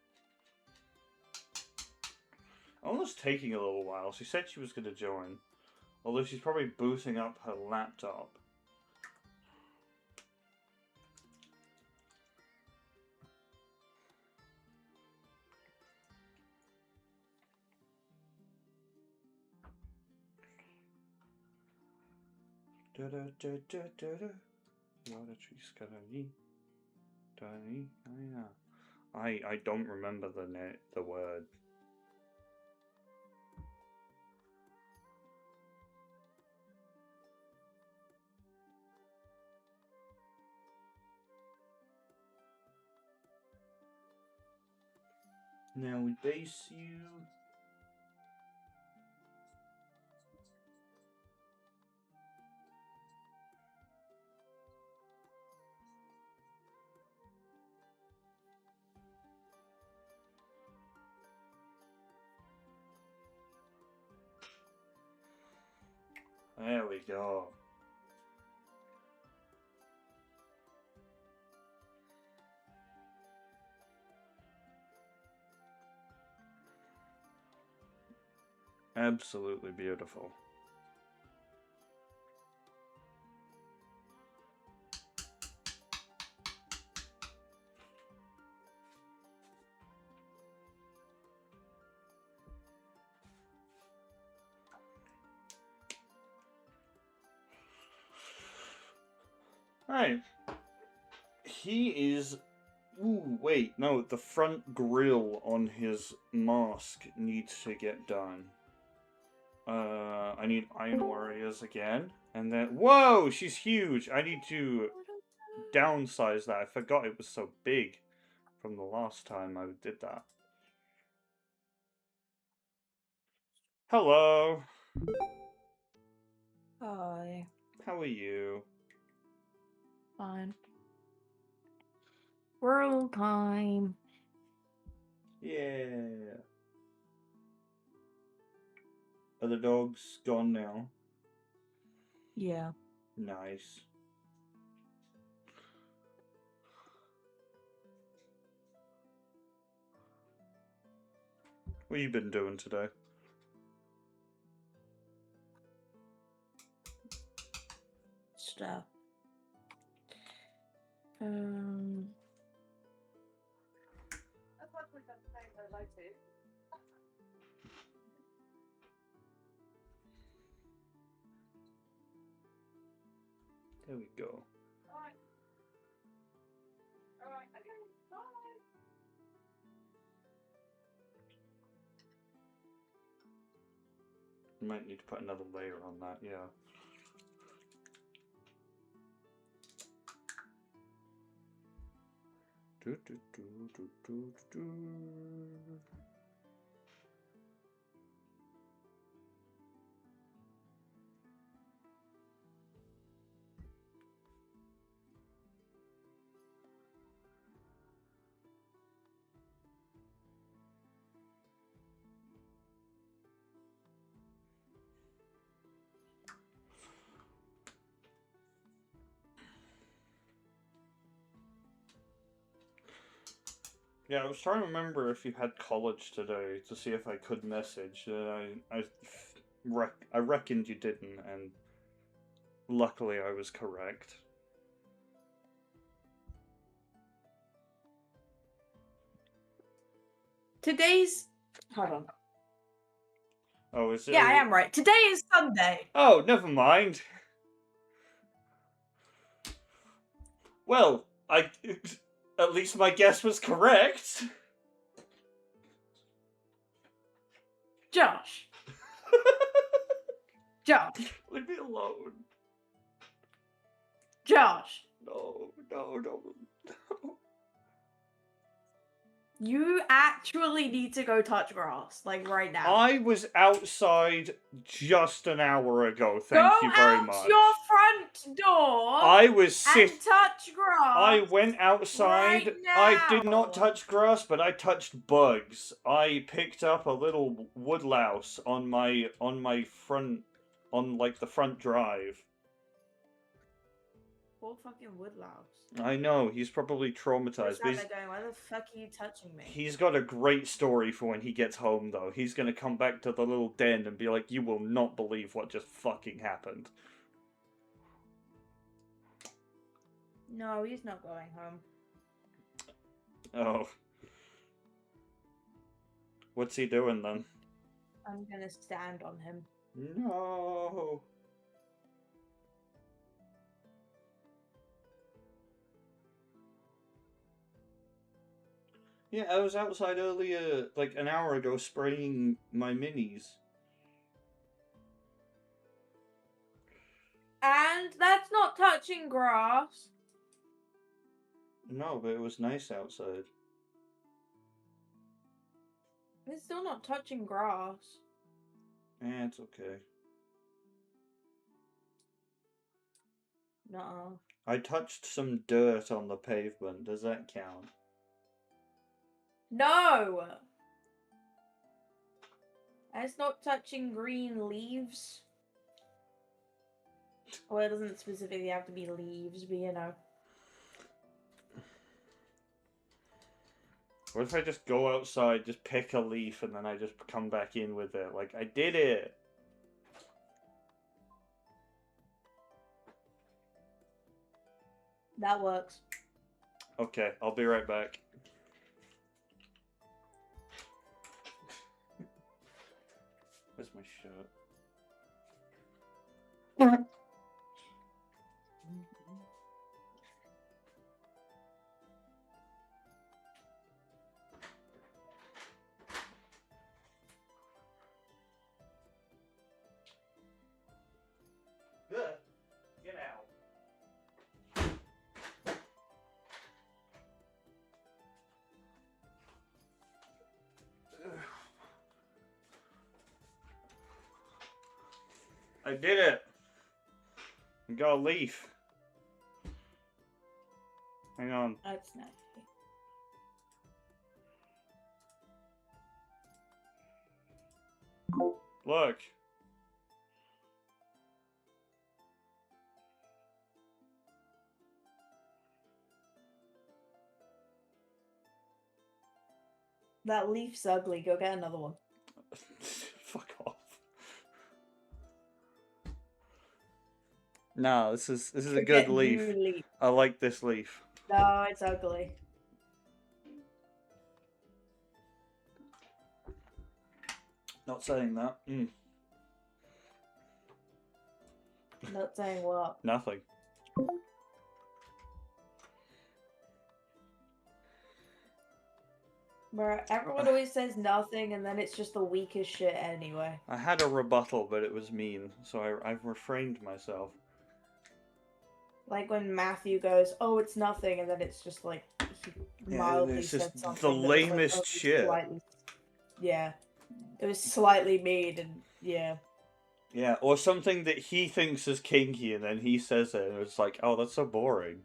Almost taking a little while. She said she was going to join. Although she's probably booting up her laptop. I don't remember the word. Now we base you. There we go. Absolutely beautiful. Alright. He is... Ooh, wait, no, the front grille on his mask needs to get done. I need Iron Warriors again. And then... Whoa! She's huge! I need to downsize that. I forgot it was so big from the last time I did that. Hello! Hi. How are you? Fine. World time. Yeah. Are the dogs gone now? Yeah. Nice. What you been doing today? Stuff. There we go. Might need to put another layer on that, yeah. Do, do, do, do, do, do. Yeah, I was trying to remember if you had college today to see if I could message. I reckoned you didn't, and luckily I was correct. Today's. Hold on. Oh, is it? Yeah, I am right. Today is Sunday. Oh, never mind. Well, at least my guess was correct. Josh. Josh. Leave me alone. Josh. No. You actually need to go touch grass, like right now. I was outside just an hour ago. Go Thank you very out much. your front door I was and sit. touch grass. I went outside. right I did now. not touch grass, but I touched bugs. I picked up a little woodlouse on my front, on like the front drive. Poor fucking woodlouse. I know, he's probably traumatized. But They're going, why the fuck are you touching me? he's got a great story for when he gets home, though. He's gonna come back to the little den and be like, "You will not believe what just fucking happened." No, he's not going home. Oh. What's he doing then? I'm gonna stand on him. No. Yeah, I was outside earlier, like an hour ago, spraying my minis. And that's not touching grass. No, but it was nice outside. It's still not touching grass. It's okay. No. I touched some dirt on the pavement. Does that count? No! And it's not touching green leaves. Well, it doesn't specifically have to be leaves, but you know. What if I just go outside, just pick a leaf, and then I just come back in with it? Like, I did it! That works. Okay, I'll be right back. Where's my shirt? Get out. I did it. I got a leaf. Hang on. That's nice. Look. That leaf's ugly. Go get another one. Fuck off. No, this is a Go good get leaf. new leaf. I like this leaf. No, it's ugly. Not saying that. Not saying what. Nothing. Bro, everyone always says nothing and then it's just the weakest shit anyway. I had a rebuttal, but it was mean, so I've refrained myself. Like when Matthew goes, "Oh, it's nothing," and then it's just like he mildly it's said just something. the that was like, lamest "Oh, it's shit." slightly-" Yeah, it was slightly mean, and yeah. Yeah, or something that he thinks is kinky, and then he says it, and it's like, oh, that's so boring.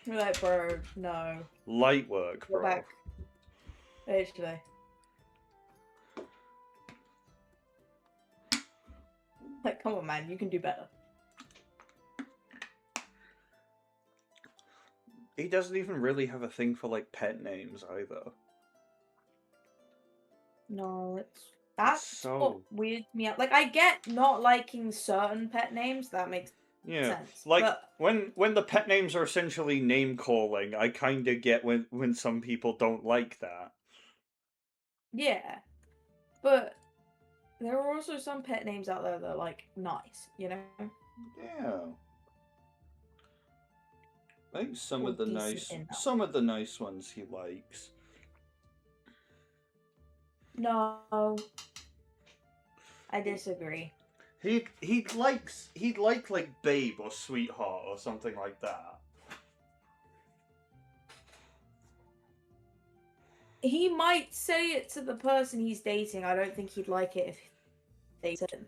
You're like, bro, no. Light work, Go bro. back. Literally. Like, come on, man, you can do better. he doesn't even really have a thing for like pet names either. No, It's that's what so weirds me out. Like, I get not liking certain pet names, that makes yeah. sense. Like But when the pet names are essentially name calling, I kind of get when some people don't like that. yeah. But there are also some pet names out there that are like nice, you know? Yeah. I think Or decent enough. some of the nice ones he likes. No, I disagree. He'd like babe or sweetheart or something like that. He might say it to the person he's dating. I don't think he'd like it if they said him.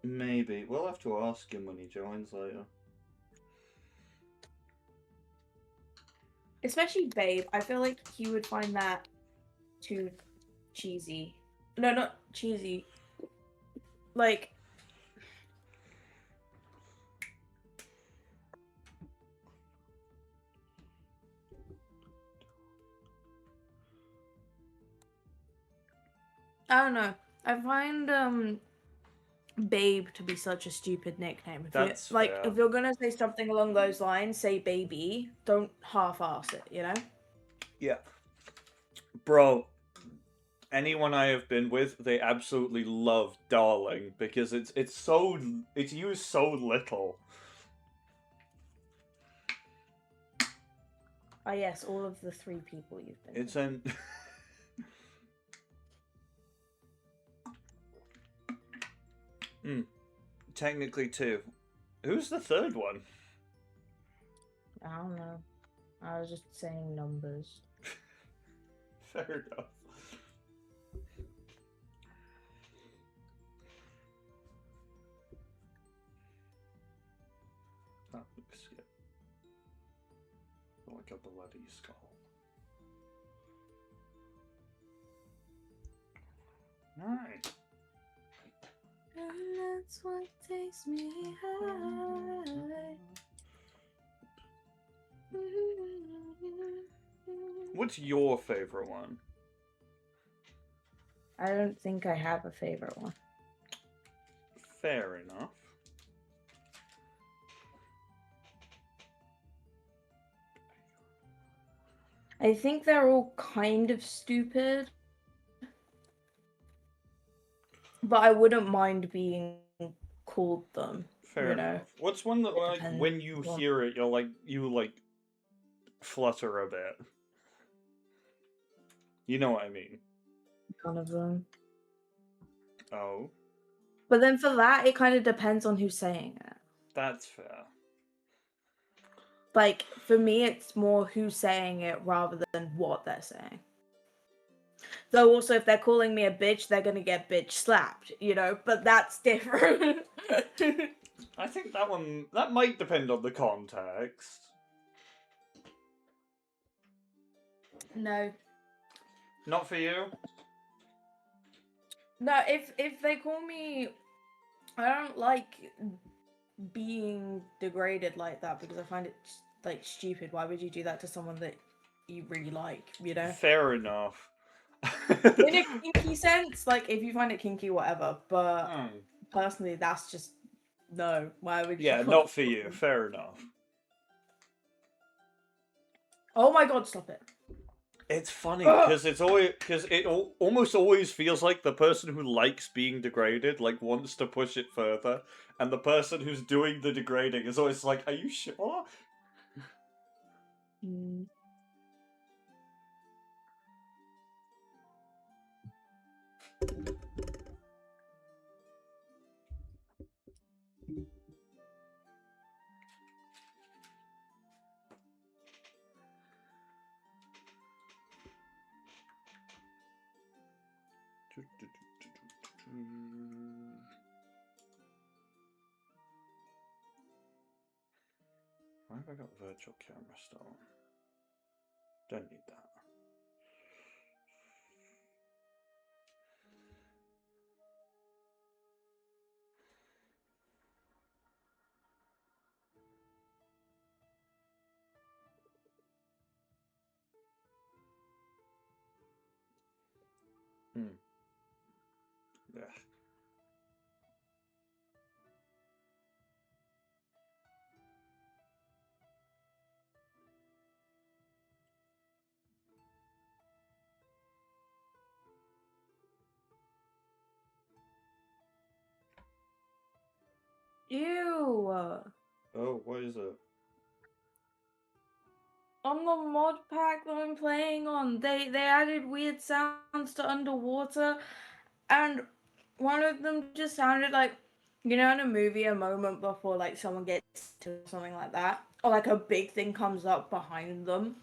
Maybe. We'll have to ask him when he joins later. Especially babe. I feel like he would find that too cheesy. No, not cheesy. Like, I don't know. I find babe to be such a stupid nickname. If That's you like fair. if you're gonna say something along those lines, say baby. Don't half ass it, you know? Yeah. Bro, anyone I have been with, they absolutely love darling because it's used so little. Ah yes, all of the 3 people you've been It's with. an technically 2. Who's the third one? I don't know. I was just saying numbers. Fair enough. That looks good. Like a bloody skull. Alright. And that's what takes me high. What's your favorite one? I don't think I have a favorite one. Fair enough. I think they're all kind of stupid. But I wouldn't mind being called them. Fair You know? enough. What's one that It like depends when you on hear it, you flutter a bit. You know what I mean? none of them. Oh, But then for that, it kind of depends on who's saying it. that's fair. Like, for me, it's more who's saying it rather than what they're saying. Though also, if they're calling me a bitch, they're gonna get bitch slapped, you know? But that's different. I think that might depend on the context. No. Not for you? No, if they call me... I don't like being degraded like that because I find it, like, stupid. Why would you do that to someone that you really like, you know? Fair enough. In a kinky sense, like, if you find it kinky, whatever. But Hmm. personally, that's just... No. Why would you... Yeah, not for you. Fair enough. Oh my god, stop it. It's funny because almost always feels like the person who likes being degraded like wants to push it further, and the person who's doing the degrading is always like, "Are you sure?" Mm. Why have I got virtual camera still? Don't need that. Ew. Oh, what is it? On the mod pack that I'm playing on, they added weird sounds to underwater, and one of them just sounded like, you know, in a movie, a moment before like someone gets to something like that, or like a big thing comes up behind them.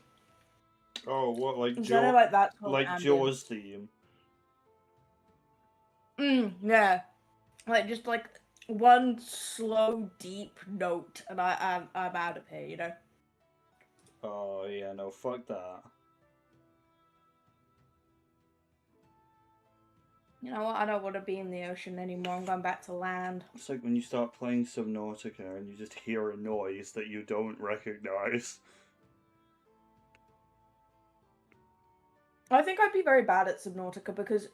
Oh, what, like It sounded like that sort of like Jaws ambience. theme? Yeah, like just like one slow, deep note, and I'm out of here, you know. Oh yeah, no, fuck that. You know what? I don't want to be in the ocean anymore. I'm going back to land. It's like when you start playing Subnautica and you just hear a noise that you don't recognize. I think I'd be very bad at Subnautica because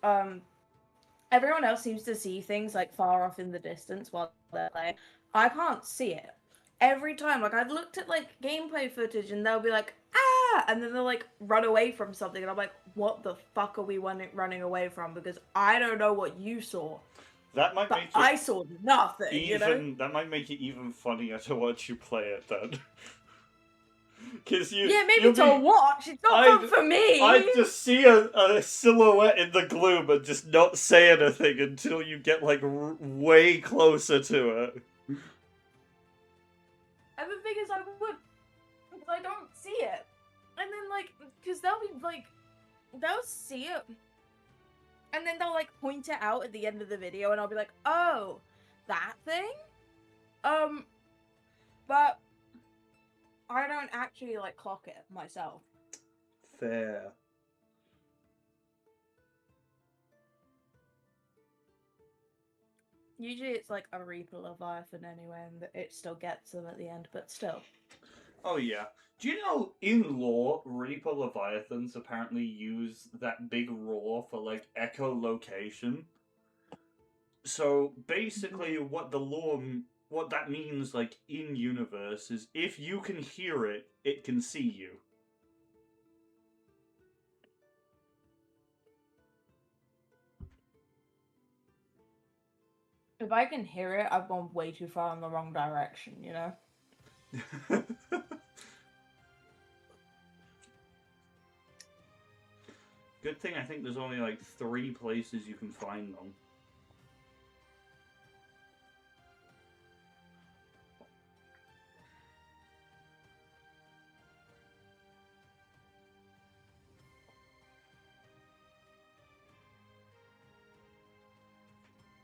everyone else seems to see things like far off in the distance while they're playing. I can't see it. Every time, like I've looked at like gameplay footage and they'll be like, ah, and then they'll like run away from something, and I'm like, what the fuck are we running away from? Because I don't know what you saw, That might but make it I saw nothing, you know? even. That might make it even funnier to watch you play it then. Because Yeah, maybe you'll to be. watch. It's not I'd, fun for me. I'd just see a silhouette in the gloom and just not say anything until you get like way closer to it. And the thing is, I would, because I don't see it. And then, like, because they'll be like, they'll see it, and then they'll like point it out at the end of the video, and I'll be like, oh, that thing? Um, but I don't actually like clock it myself. Fair. Usually it's like a Reaper Leviathan anyway, and it still gets them at the end, but still. Oh yeah. Do you know in lore, Reaper Leviathans apparently use that big roar for like echolocation? So basically, what that means, like in universe, is if you can hear it, it can see you. If I can hear it, I've gone way too far in the wrong direction, you know? Good thing I think there's only like 3 places you can find them.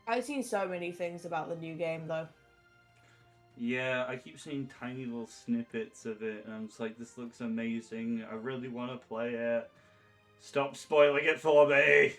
I've seen so many things about the new game, though. Yeah, I keep seeing tiny little snippets of it, and I'm just like, this looks amazing. I really want to play it. Stop spoiling it for me!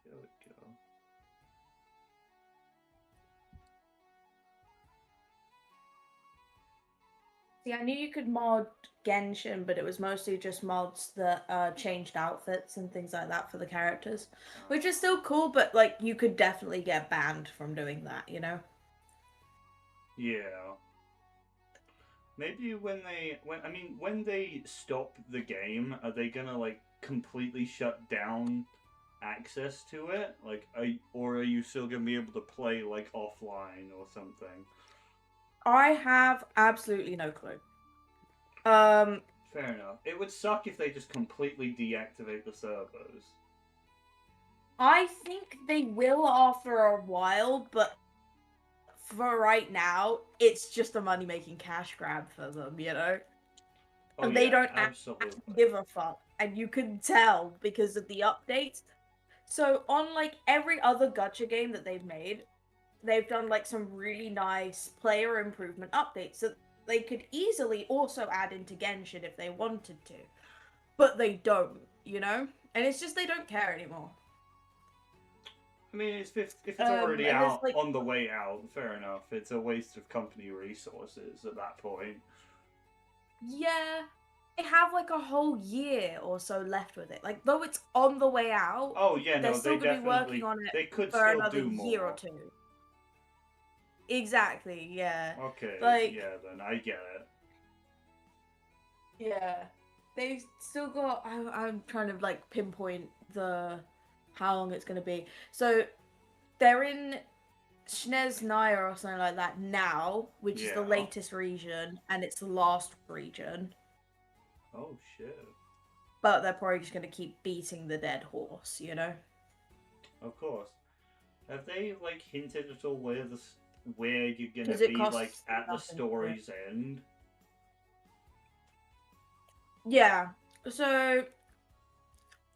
There we go. See, I knew you could mod Genshin, but it was mostly just mods that changed outfits and things like that for the characters, which is still cool, but like you could definitely get banned from doing that, you know? Yeah. Maybe when they stop the game, are they gonna like completely shut down access to it? Like, or are you still gonna be able to play like offline or something? I have absolutely no clue. Um, Fair enough. It would suck if they just completely deactivate the servers. I think they will after a while, but for right now, it's just a money-making cash grab for them, you know? Oh And they yeah, don't absolutely. give a fuck. And you can tell because of the updates. So on like every other gacha game that they've made, they've done like some really nice player improvement updates that they could easily also add into Genshin if they wanted to. But they don't, you know? And it's just they don't care anymore. I mean, if it's already And there's out like, on the way out, fair enough. It's a waste of company resources at that point. yeah, have like a whole year or so left with it. Like, though it's on the way out, Oh yeah, they're no, still they gonna be working definitely on it they could for still another do year or more. two. Exactly, yeah. Okay, Like, yeah, then I get it. yeah. They've still got. I'm trying to like pinpoint the how long it's gonna be. So they're in Snezhnaya or something like that now, which is the Yeah. latest region, and it's the last region. Oh shit. But they're probably just gonna keep beating the dead horse, you know? Of course. Have they like hinted at all where you're gonna Because it be like costs at the nothing to do it. story's end? Yeah. So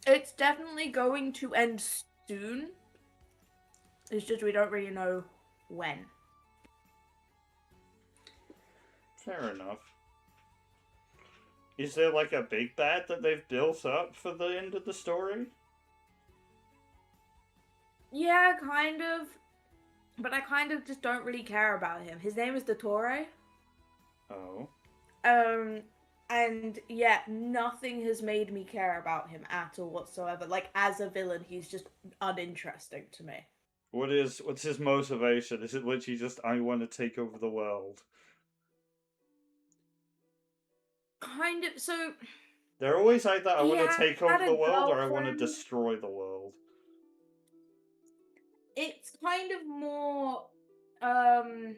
it's definitely going to end soon. It's just we don't really know when. Fair enough. Is there like a big bad that they've built up for the end of the story? Yeah, kind of. But I kind of just don't really care about him. His name is Dottore. Oh. And yeah, nothing has made me care about him at all whatsoever. Like, as a villain, he's just uninteresting to me. What's his motivation? Is it literally just I want to take over the world? Kind of. So They're always either I he want to had take over a the world or I want to girlfriend. destroy the world. It's kind of more. Um.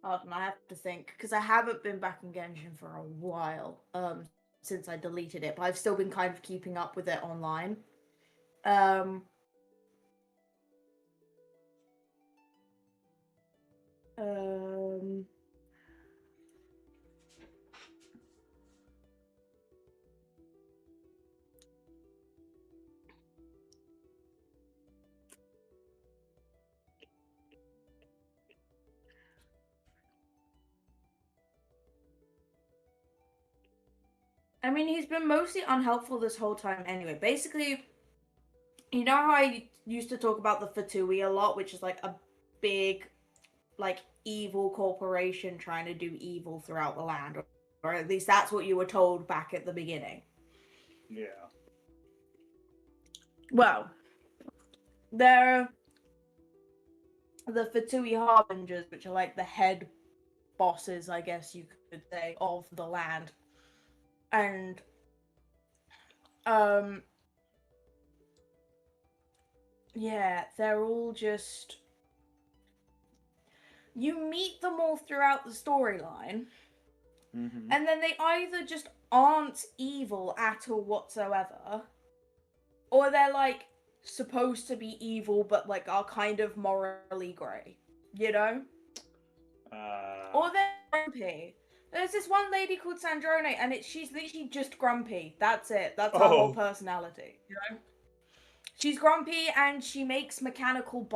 Hold on, I have to think because I haven't been back in Genshin for a while. Since I deleted it, but I've still been kind of keeping up with it online. Um. Um. I mean, he's been mostly unhelpful this whole time anyway. Basically, you know how I used to talk about the Fatui a lot, which is like a big, like, evil corporation trying to do evil throughout the land, or at least that's what you were told back at the beginning. Yeah. Well, they're the Fatui Harbingers, which are like the head bosses, I guess you could say, of the land. And um yeah, they're all just you meet them all throughout the storyline, Mm-hmm. and then they either just aren't evil at all whatsoever, or they're like supposed to be evil but like are kind of morally grey, you know? Or they're grumpy. There's this one lady called Sandrone, and she's literally just grumpy. That's it. That's her whole Oh, personality, you know? She's grumpy and she makes mechanical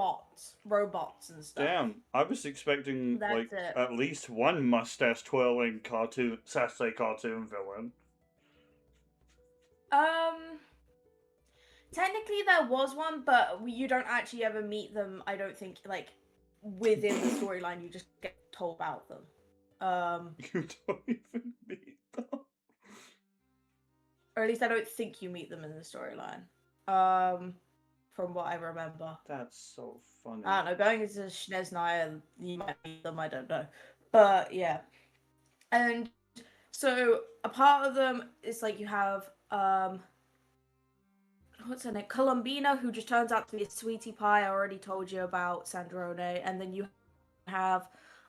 robots and stuff. damn. I was expecting like That's it. at least one mustache twirling Saturday cartoon villain. Um, Technically there was one, but you don't actually ever meet them. I don't think like within the storyline. You just get told about them. You don't even meet them. Or at least I don't think you meet them in the storyline. From what I remember. That's so funny. I don't know. Going into Snezhnaya, you might meet them. I don't know, but yeah. And so a part of them is like you have what's her name? Columbina, who just turns out to be a sweetie pie. I already told you about Sandrone. And then you have,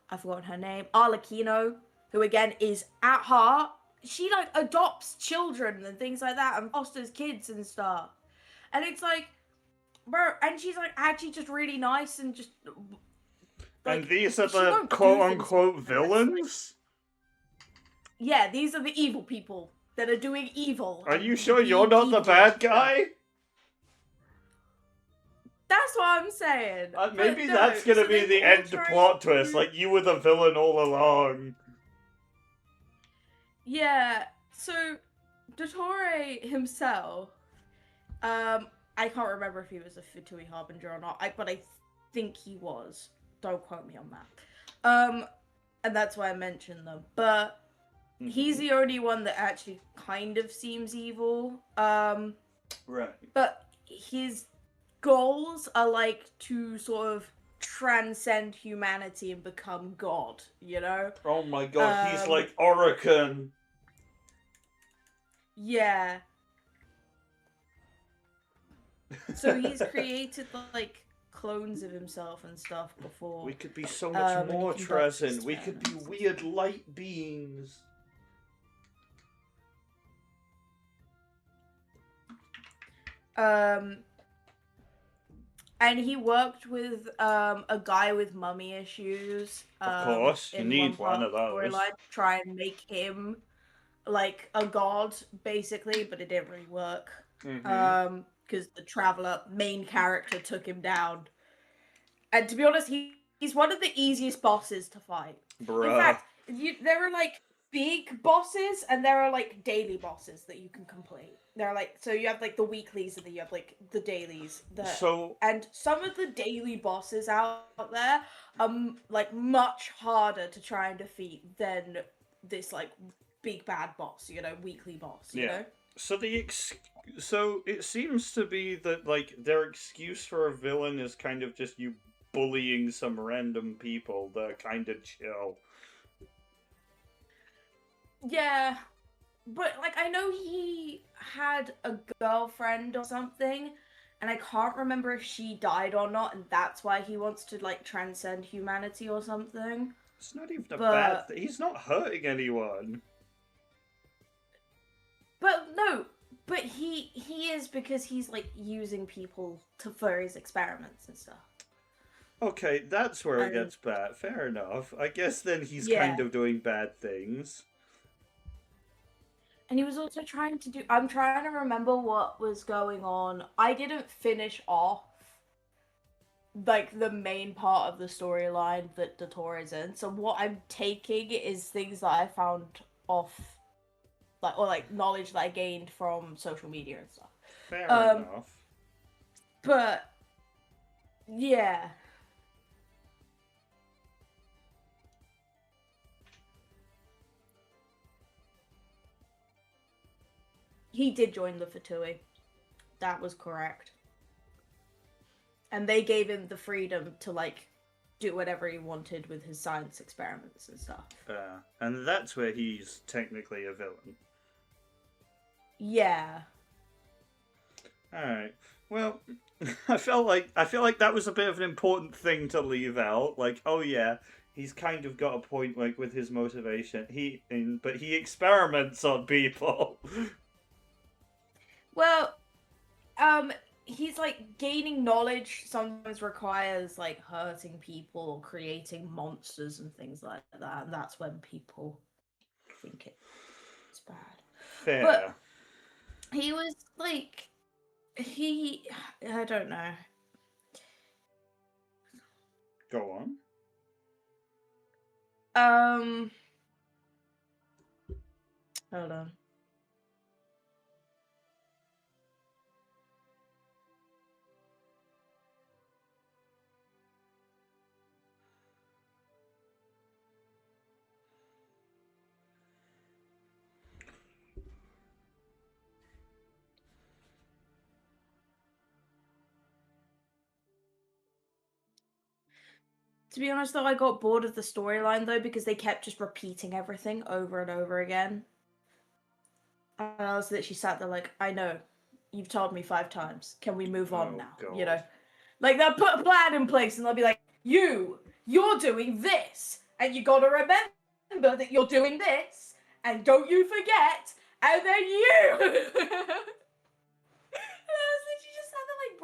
I've forgotten her name, Arlecchino, who again is at heart, she like adopts children and things like that and fosters kids and stuff. And it's like, bro, and she's like actually just really nice and just like, and these are she the won't do quote things unquote like- villains? yeah, these are the evil people that are doing evil. Are and you sure being you're not the evil bad and stuff. guy? That's what I'm saying. Maybe But no, that's gonna so be they the all end try plot twist. to- Like you were the villain all along. Yeah. So Dottore himself, I can't remember if he was a Fatui Harbinger or not. But I think he was. Don't quote me on that. And that's why I mentioned them. But he's Mhm. the only one that actually kind of seems evil. Right. But his goals are like to sort of transcend humanity and become God, you know? Oh my god, he's Um, like Orokin. yeah. So he's created like clones of himself and stuff We before. could be so much And he more, conducts Trezin. We could be experiments. weird light beings. Um, and he worked with a guy with mummy issues Of course, you in one need one part of of the storyline those. to try and make him like a god basically, but it didn't really work. Mm-hmm. Because the traveler main character took him down. And to be honest, he's one of the easiest bosses to fight. In Bruh. fact, there are like big bosses and there are like daily bosses that you can complete. There are like, so you have like the weeklies and then you have like the dailies that, So, and some of the daily bosses out there are like much harder to try and defeat than this like big bad boss, you know, weekly boss, you yeah. know? So so it seems to be that like their excuse for a villain is kind of just you bullying some random people that are kind of chill. Yeah, but like I know he had a girlfriend or something, and I can't remember if she died or not, and that's why he wants to like transcend humanity or something. It's not even a bad But thing. He's not hurting anyone. no, but he is because he's like using people to for his experiments and stuff. Okay, that's where it And gets bad. Fair enough. I guess then he's kind yeah, of doing bad things. and he was also trying to do. I'm trying to remember what was going on. I didn't finish off like the main part of the storyline that Dator is in. So what I'm taking is things that I found off like or like knowledge that I gained from social media and stuff. Fair Um enough. but yeah. He did join the Fatui. That was correct. And they gave him the freedom to like do whatever he wanted with his science experiments and stuff. And that's where he's technically a villain. Yeah. Alright. Well, I feel like that was a bit of an important thing to leave out. Like, oh yeah, he's kind of got a point like with his motivation. But he experiments on people. Well, he's like gaining knowledge sometimes requires like hurting people or creating monsters and things like that, and that's when people think it's bad. But Fair. he was like he I don't know. Go on. Um hold on. To be honest though, I got bored of the storyline though because they kept just repeating everything over and over again. And I was literally sat there like, I know, you've told me 5 times. Can we move on Oh now? You god. know? Like they'll put a plan in place and they'll be like, you're doing this. And you gotta remember that you're doing this. And don't you forget. And then you And I was literally just sat there like,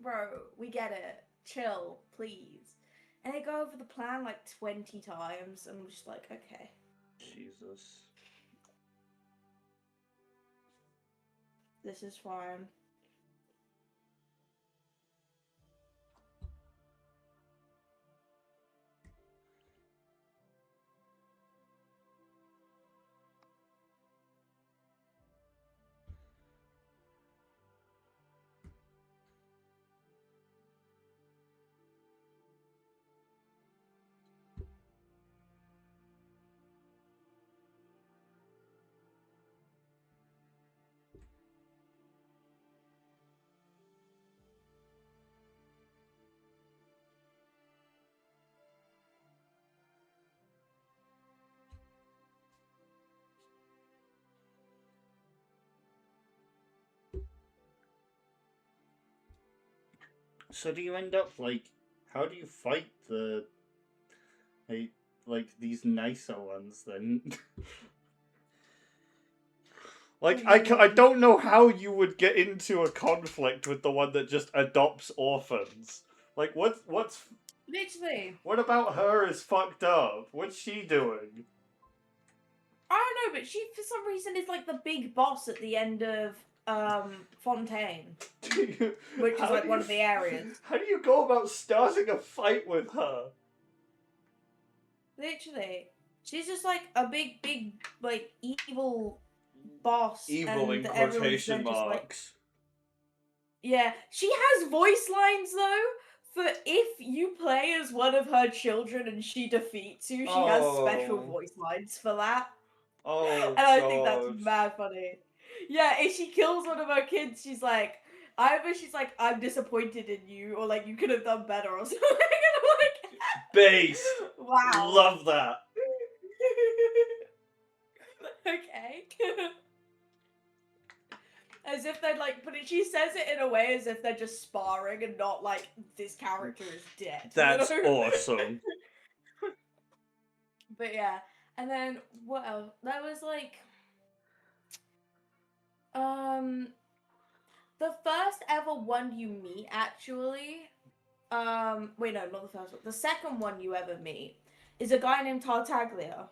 bro, we get it. Chill, please. And they go over the plan like 20 times and I'm just like, okay. Jesus. This is fine. So do you end up like? How do you fight the like these nicer ones then? Like, I don't know how you would get into a conflict with the one that just adopts orphans. Like, what's Literally. what about her is fucked up? What's she doing? I don't know, but she for some reason is like the big boss at the end of Fontaine, which is How like do one you of the areas. How do you go about starting a fight with her? Literally, she's just like a big like evil boss, Evil in and everyone's quotation then just like, marks. yeah. She has voice lines though. For if you play as one of her children and she defeats you, she has special Oh. voice lines for that. Oh And I think that's god. mad funny. Yeah, if she kills one of her kids, she's like, either she's like, I'm disappointed in you, or like, you could have done better, or something. And Base. I'm like, wow. Love that. Okay. As if they're like, but she says it in a way as if they're just sparring and not like, this character is dead. That's you know? awesome. But yeah, and then what else? That was like, the first ever one you meet actually. Wait, no, not the first one. The second one you ever meet is a guy named Tartaglia,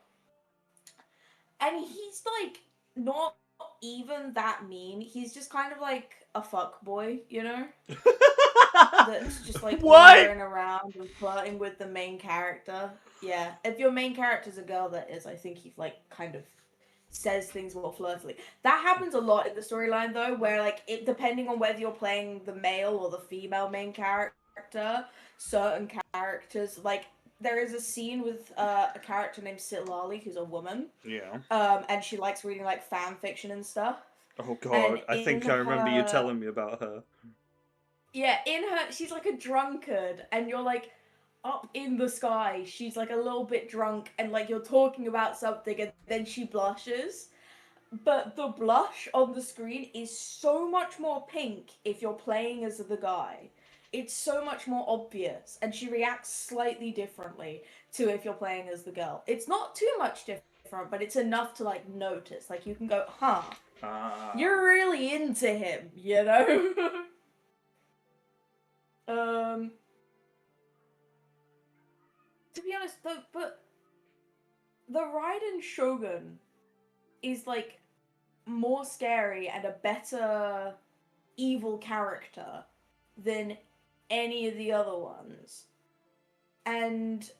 and he's like not even that mean. He's just kind of like a fuck boy, you know, that's just like wandering around and flirting with the main character. Yeah, if your main character's a girl, that is, I think he like kind of says things more flirtily. That happens a lot in the storyline though, where like it depending on whether you're playing the male or the female main character, certain characters like there is a scene with a character named Sitlali who's a woman. Yeah. And she likes reading like fan fiction and stuff. Oh god, I think I remember you her- telling me about her. Yeah, in her, she's like a drunkard, and you're like up in the sky. She's like a little bit drunk, and like you're talking about something, and then she blushes. But the blush on the screen is so much more pink if you're playing as the guy. It's so much more obvious, and she reacts slightly differently to if you're playing as the girl. It's not too much different, but it's enough to like notice. Like you can go, huh, you're really into him, you know? To be honest, but the Raiden Shogun is like more scary and a better evil character than any of the other ones. And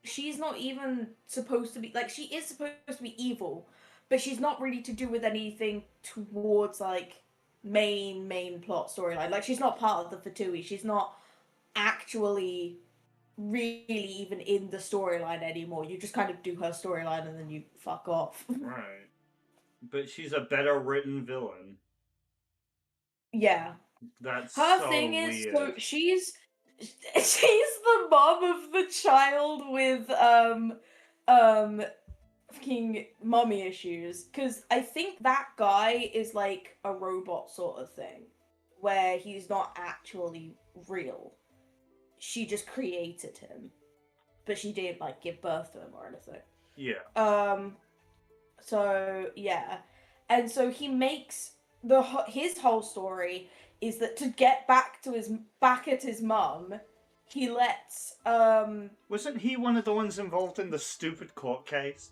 she's not even supposed to be like, she is supposed to be evil, but she's not really to do with anything towards like main plot storyline. Like she's not part of the Fatui. She's not actually really even in the storyline anymore. You just kind of do her storyline and then you fuck off. Right. But she's a better written villain. Yeah. That's her so thing is weird. so she's the mom of the child with fucking mummy issues, because I think that guy is like a robot sort of thing where he's not actually real. She just created him, but she didn't like give birth to him or anything. Yeah. So yeah, and so he makes his whole story is that to get back at his mum, he lets Wasn't he one of the ones involved in the stupid court case?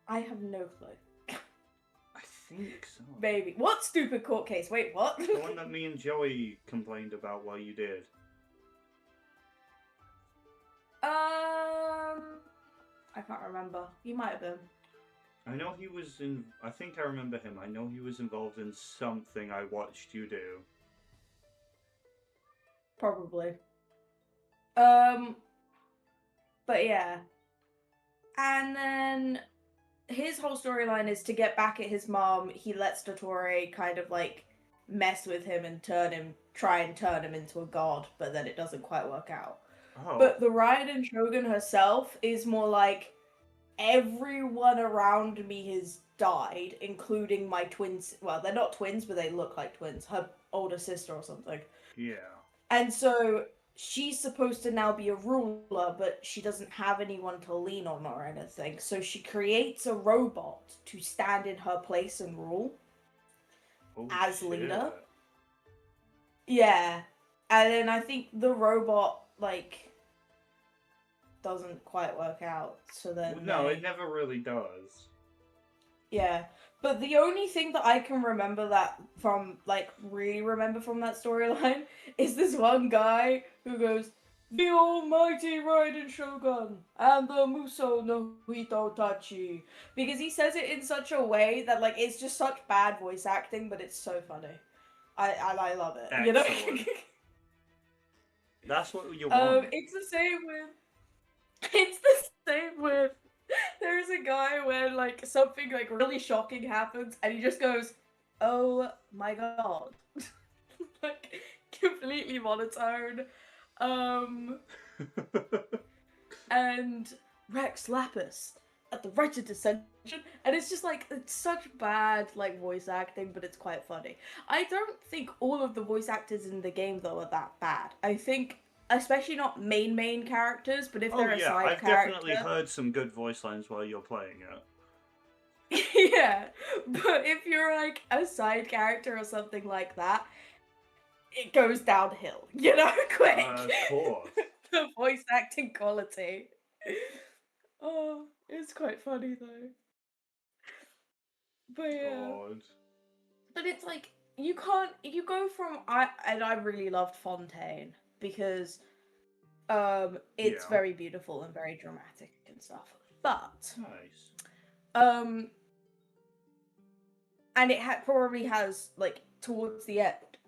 I have no clue. I think so. Maybe. What stupid court case? Wait, what? The one that me and Joey complained about while you did. I can't remember. He might have been. I know he was in. I think I remember him. I know he was involved in something I watched you do. Probably. But yeah. And then his whole storyline is to get back at his mom. He lets Dottore kind of like mess with him and try and turn him into a god, but then it doesn't quite work out. Oh. But the Raiden Shogun herself is more like, everyone around me has died, including my twins. Well, they're not twins, but they look like twins. Her older sister or something. Yeah. And so she's supposed to now be a ruler, but she doesn't have anyone to lean on or anything. So she creates a robot to stand in her place and rule Oh, as shit. leader. Yeah. And then I think the robot, like, doesn't quite work out. So then. No, it never really does. Yeah. But the only thing that I can remember that from, like, really remember from that storyline is this one guy who goes, "The almighty Raiden Shogun and the Muso no Hitotachi." Because he says it in such a way that, like, it's just such bad voice acting, but it's so funny. I love it. Excellent. You know? That's what you want. It's the same with... It's the same with... There's a guy where, like, something, like, really shocking happens, and he just goes, "Oh my god." Like, completely monotone. And Rex Lapis at the Right of Dissension, and it's just, like, it's such bad, like, voice acting, but it's quite funny. I don't think all of the voice actors in the game, though, are that bad. I think... Especially not main characters, but if they're a side I've character... definitely heard some good voice lines while you're playing it. Yeah, but if you're like a side character or something like that, it goes downhill, you know, quick. Of course. The voice acting quality. Oh, it's quite funny though. But yeah. God. But it's like, you go from... And I really loved Fontaine, because it's Yeah. very beautiful and very dramatic and stuff. But Nice. and it probably has, like, towards the end,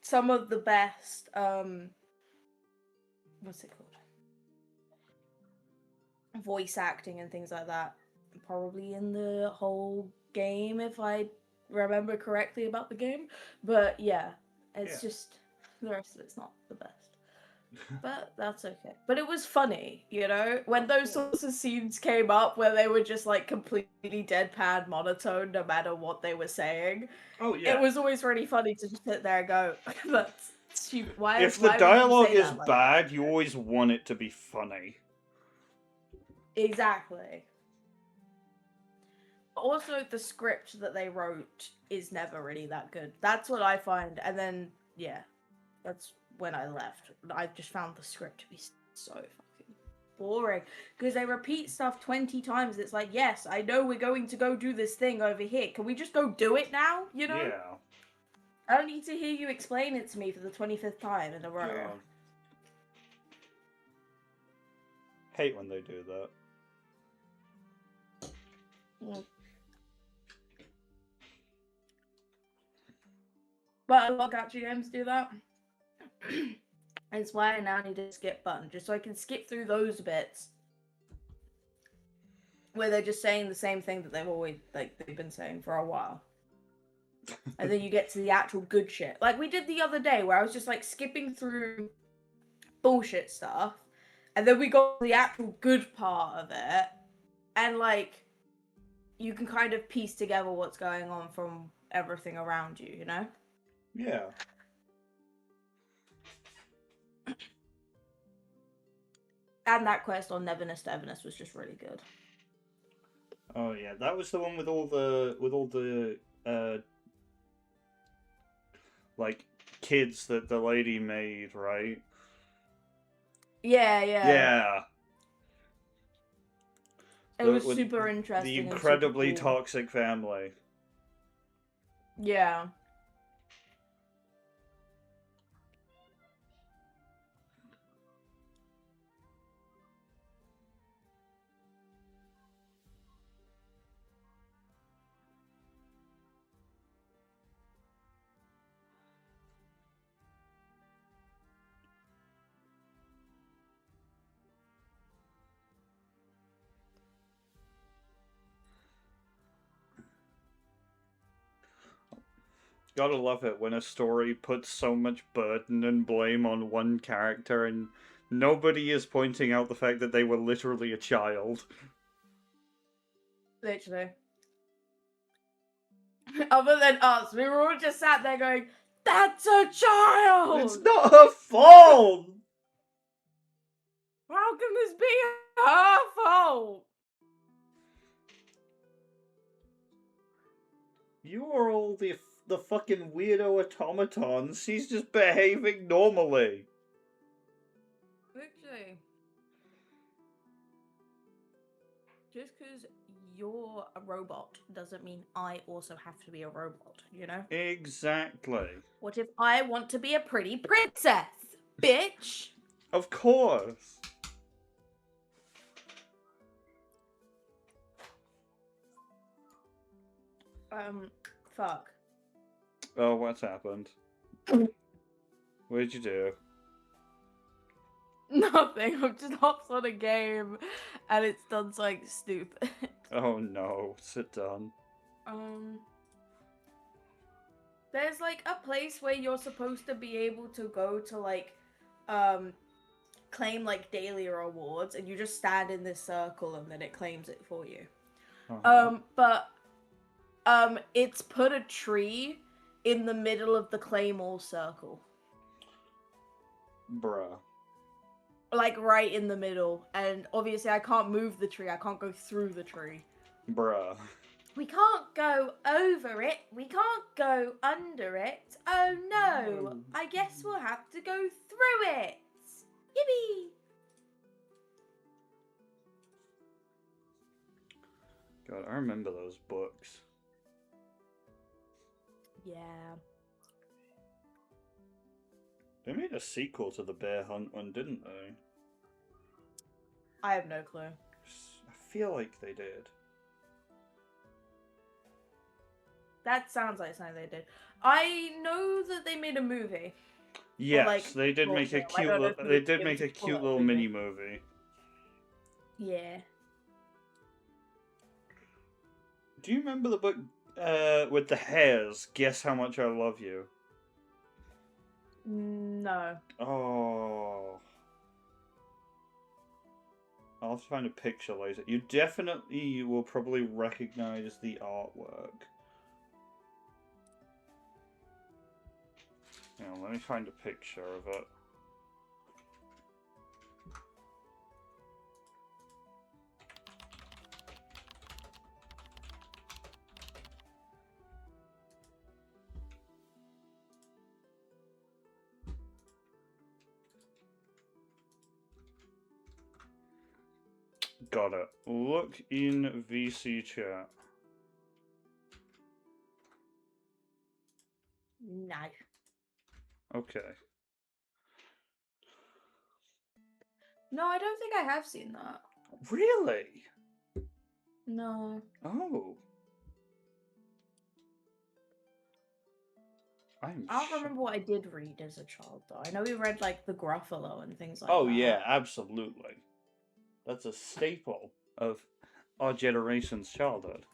some of the best what's it called, voice acting and things like that, probably in the whole game, if I remember correctly about the game. But yeah, it's just the rest of it's not the best. But that's okay. But it was funny, you know? When those sorts of scenes came up where they were just, like, completely deadpan monotone no matter what they were saying. Oh, yeah. It was always really funny to just sit there and go, "That's stupid. Why If why the would you dialogue say is that like bad, that?" you always want it to be funny. Exactly. Also, the script that they wrote is never really that good. That's what I find. And then, yeah, that's when I left. I just found the script to be so fucking boring. Because they repeat stuff 20 times. It's like, yes, I know we're going to go do this thing over here. Can we just go do it now? You know? Yeah. I don't need to hear you explain it to me for the 25th time in a row. Yeah. Hate when they do that. Mm. But a lot of gacha games do that. That's why I now need a skip button, just so I can skip through those bits where they're just saying the same thing that they've been saying for a while. And then you get to the actual good shit. Like we did the other day where I was just like skipping through bullshit stuff, and then we got the actual good part of it, and like you can kind of piece together what's going on from everything around you, you know? Yeah. And that quest on Neverness to Everness was just really good. Oh yeah, that was the one with all the like kids that the lady made, right? Yeah. Yeah. It was super interesting. The incredibly and super cool. toxic family. Yeah. Gotta love it when a story puts so much burden and blame on one character and nobody is pointing out the fact that they were literally a child. Literally. Other than us, we were all just sat there going, "That's a child! It's not her fault! How can this be her fault?" You are all the fucking weirdo automatons. She's just behaving normally. Literally. Just because you're a robot doesn't mean I also have to be a robot, you know? Exactly. What if I want to be a pretty princess, bitch? Of course. Fuck. Oh, what's happened? What did you do? Nothing. I've just hopped on a game and it's done something stupid. Oh no, sit down. There's like a place where you're supposed to be able to go to like claim like daily rewards, and you just stand in this circle and then it claims it for you. But it's put a tree in the middle of the claim all circle. Bruh. Like right in the middle, and obviously I can't move the tree, I can't go through the tree. Bruh. We can't go over it, we can't go under it. Oh no, I guess we'll have to go through it. Yippee! God, I remember those books. Yeah. They made a sequel to the Bear Hunt one, didn't they? I have no clue. I feel like they did. That sounds like something they did. I know that they made a movie. Yes, like, they did well, make a yeah, I cute. don't know if They movie did is make a full cute of little movie. mini movie. Yeah. Do you remember the book with the hares? Guess How Much I Love You. No. Oh. I'll have to find a picture later. You definitely will probably recognize the artwork. Now, let me find a picture of it. Got it. Look in VC chat. No. Okay. No, I don't think I have seen that. Really? No. Oh. I don't remember what I did read as a child, though. I know we read, like, The Gruffalo and things like Oh, that. yeah, absolutely. That's a staple of our generation's childhood.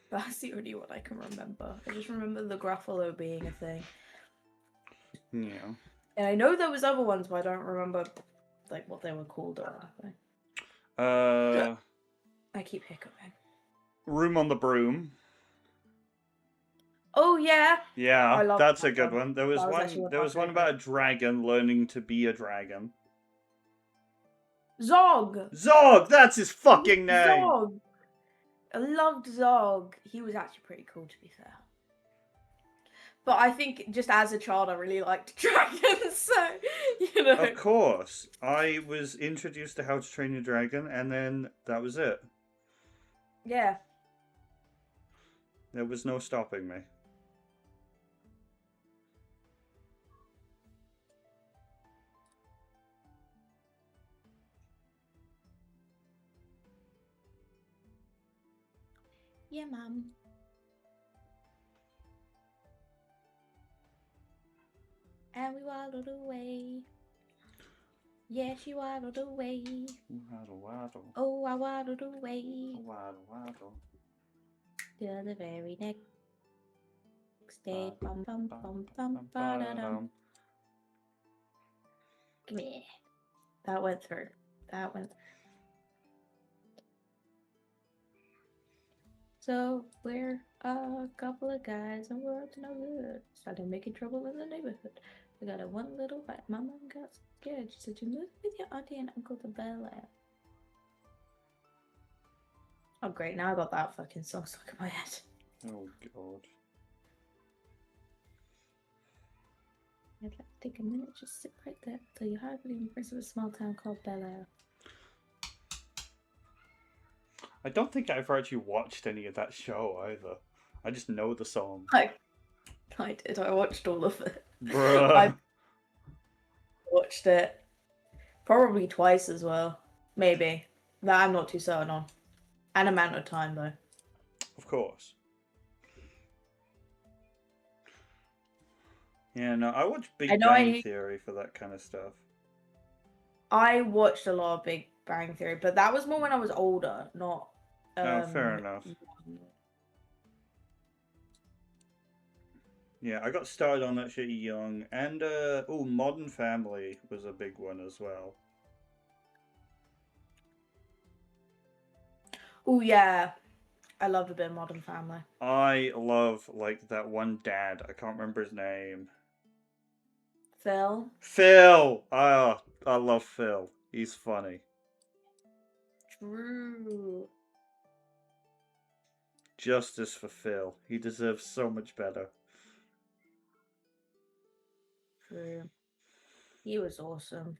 That's the only one I can remember. I just remember The Gruffalo being a thing. Yeah. And I know there was other ones, but I don't remember, like, what they were called or anything. I keep hiccuping. Room on the Broom. Oh, yeah! Yeah, that's a good one. There was one favorite. about a dragon learning to be a dragon. Zog! Zog! That's his fucking name! Zog! I loved Zog. He was actually pretty cool, to be fair. But I think just as a child, I really liked dragons, so, you know. Of course. I was introduced to How to Train Your Dragon, and then that was it. Yeah. There was no stopping me. Yeah, Mum. And we waddled away. Yeah, she waddled away. Waddle, waddle. Oh, I waddled away. Waddle, waddle. Till the very next day. Bum, bum, bum, bum, ba-da-dum. Come here. That went through. That went. So we're a couple of guys and we're up to no good. Started making trouble in the neighborhood. We got a one little fight. My mom got scared. She said, "You move with your auntie and uncle to Bel Air." Oh great! Now I got that fucking song stuck in my head. Oh god. I'd like to take a minute, just sit right there. Tell you how I believe in Prince of a small town called Bel Air. I don't think I've actually watched any of that show either. I just know the song. I did. I watched all of it. Bruh. I watched it probably twice as well. Maybe. That I'm not too certain on. An amount of time though. Of course. Yeah, no, I watch Big Bang Theory for that kind of stuff. I watched a lot of Big Bang Theory, but that was more when I was older, not. Oh, fair enough. Yeah, I got started on that shit young, and Modern Family was a big one as well. Oh yeah, I loved a bit of Modern Family. I love like that one dad. I can't remember his name. Phil. Phil. Ah, I love Phil. He's funny. True. Justice for Phil. He deserves so much better. True. He was awesome.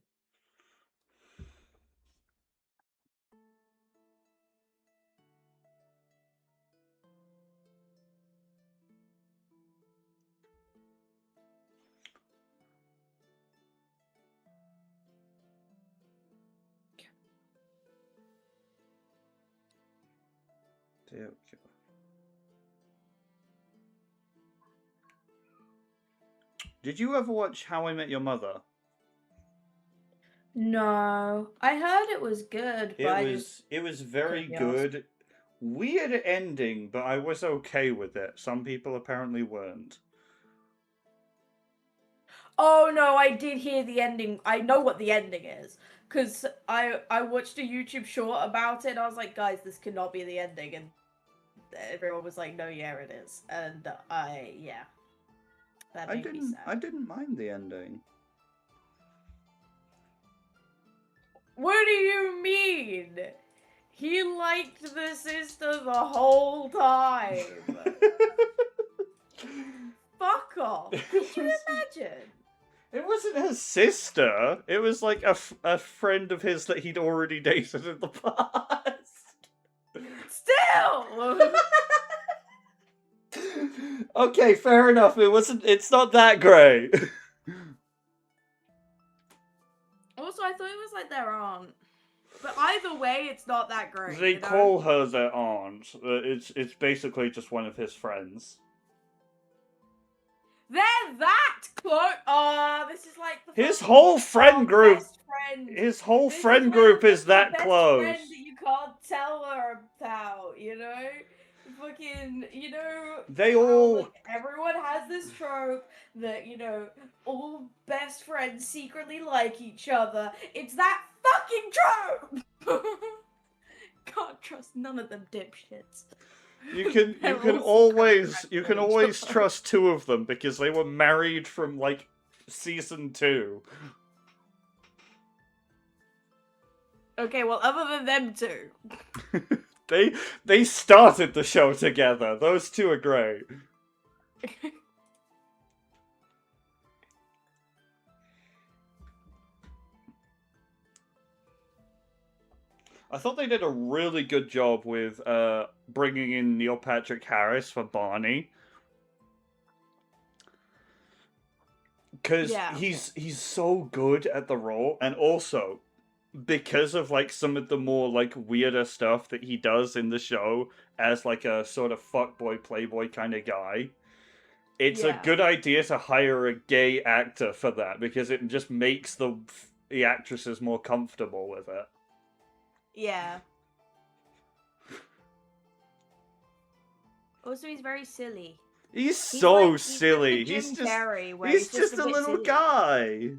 Did you ever watch How I Met Your Mother? No, I heard it was good, but it was very good. Weird ending, but I was okay with it. Some people apparently weren't. Oh no, I did hear the ending. I know what the ending is because I watched a YouTube short about it. And I was like, guys, this cannot be the ending, and everyone was like, no, yeah, it is. And yeah, that made me sad. I didn't mind the ending. What do you mean? He liked the sister the whole time. Fuck off. Could you imagine? It wasn't his sister. It was like a friend of his that he'd already dated in the past. Still! Okay, fair enough. It's not that great. Also, I thought it was like their aunt. But either way, it's not that great. They call her their aunt. It's basically just one of his friends. They're that close. Oh, this is like his whole friend group. Friend. His whole friend group is that close. Friend that you can't tell her about, you know. Fucking, you know. They all. Like, everyone has this trope that all best friends secretly like each other. It's that fucking trope. Can't trust none of them dipshits. You can always trust two of them because they were married from like season 2. Okay, well, other than them two, they started the show together. Those two are great. I thought they did a really good job with bringing in Neil Patrick Harris for Barney. Because he's so good at the role, and also because of like some of the more like weirder stuff that he does in the show as like a sort of fuckboy playboy kind of guy, it's a good idea to hire a gay actor for that because it just makes the actresses more comfortable with it. Yeah. Also, he's very silly. He's so silly. He's just a little guy.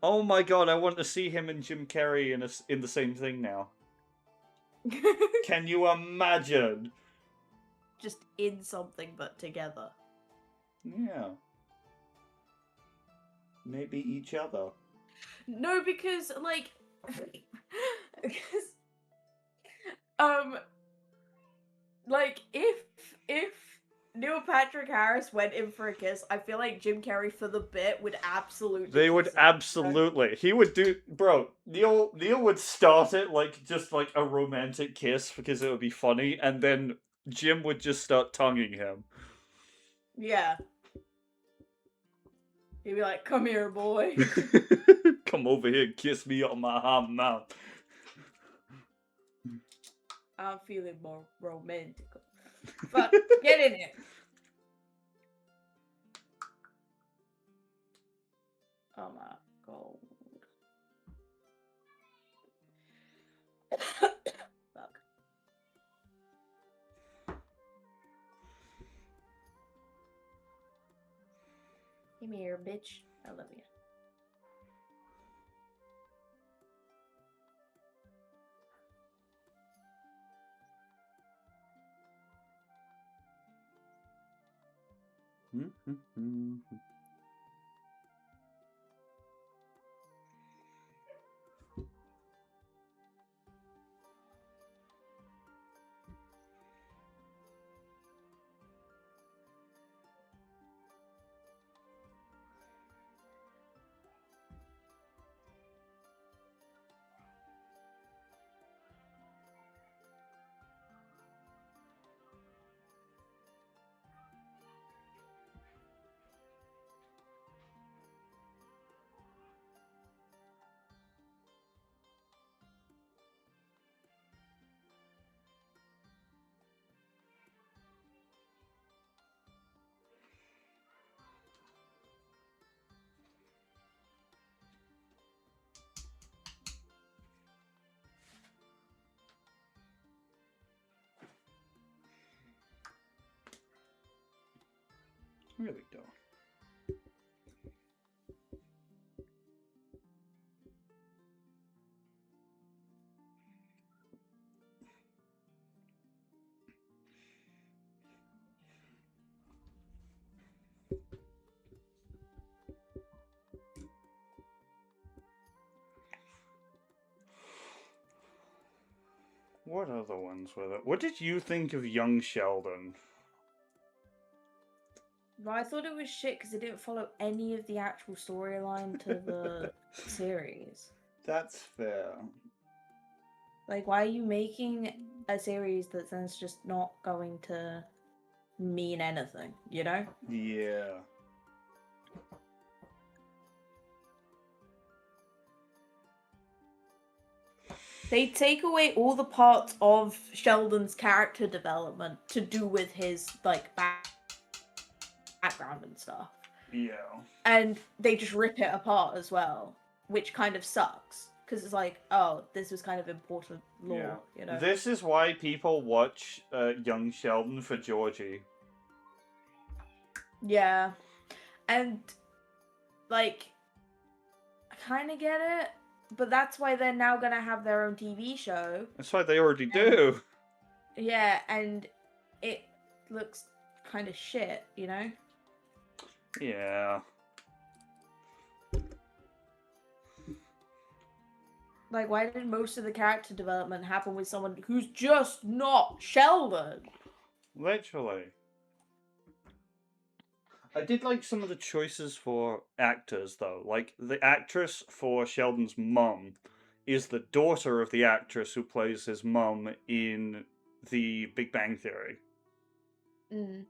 Oh my god, I want to see him and Jim Carrey in the same thing now. Can you imagine? Just in something, but together. Yeah. Maybe each other. No, because like, because um, like if Neil Patrick Harris went in for a kiss, I feel like Jim Carrey for the bit would absolutely. They would kiss him, absolutely. He would do, bro. Neil would start it like just like a romantic kiss because it would be funny, and then Jim would just start tonguing him. Yeah. He'd be like, "Come here, boy." Come over here and kiss me on my hot mouth. I'm feeling more romantic. But get in it. Oh my god. Fuck. Come here, bitch. I love you. There we go. What other ones were there? What did you think of Young Sheldon? But I thought it was shit because it didn't follow any of the actual storyline to the series. That's fair. Like, why are you making a series that's then just not going to mean anything, you know? Yeah. They take away all the parts of Sheldon's character development to do with his, like, background and stuff. Yeah. And they just rip it apart as well, which kind of sucks. Because it's like, oh, this was kind of important lore, you know? This is why people watch Young Sheldon for Georgie. Yeah. And, like, I kind of get it, but that's why they're now going to have their own TV show. That's why they already do. Yeah, and it looks kind of shit, you know? Yeah. Like, why did most of the character development happen with someone who's just not Sheldon? Literally. I did like some of the choices for actors, though. Like, the actress for Sheldon's mum is the daughter of the actress who plays his mum in The Big Bang Theory. Mm.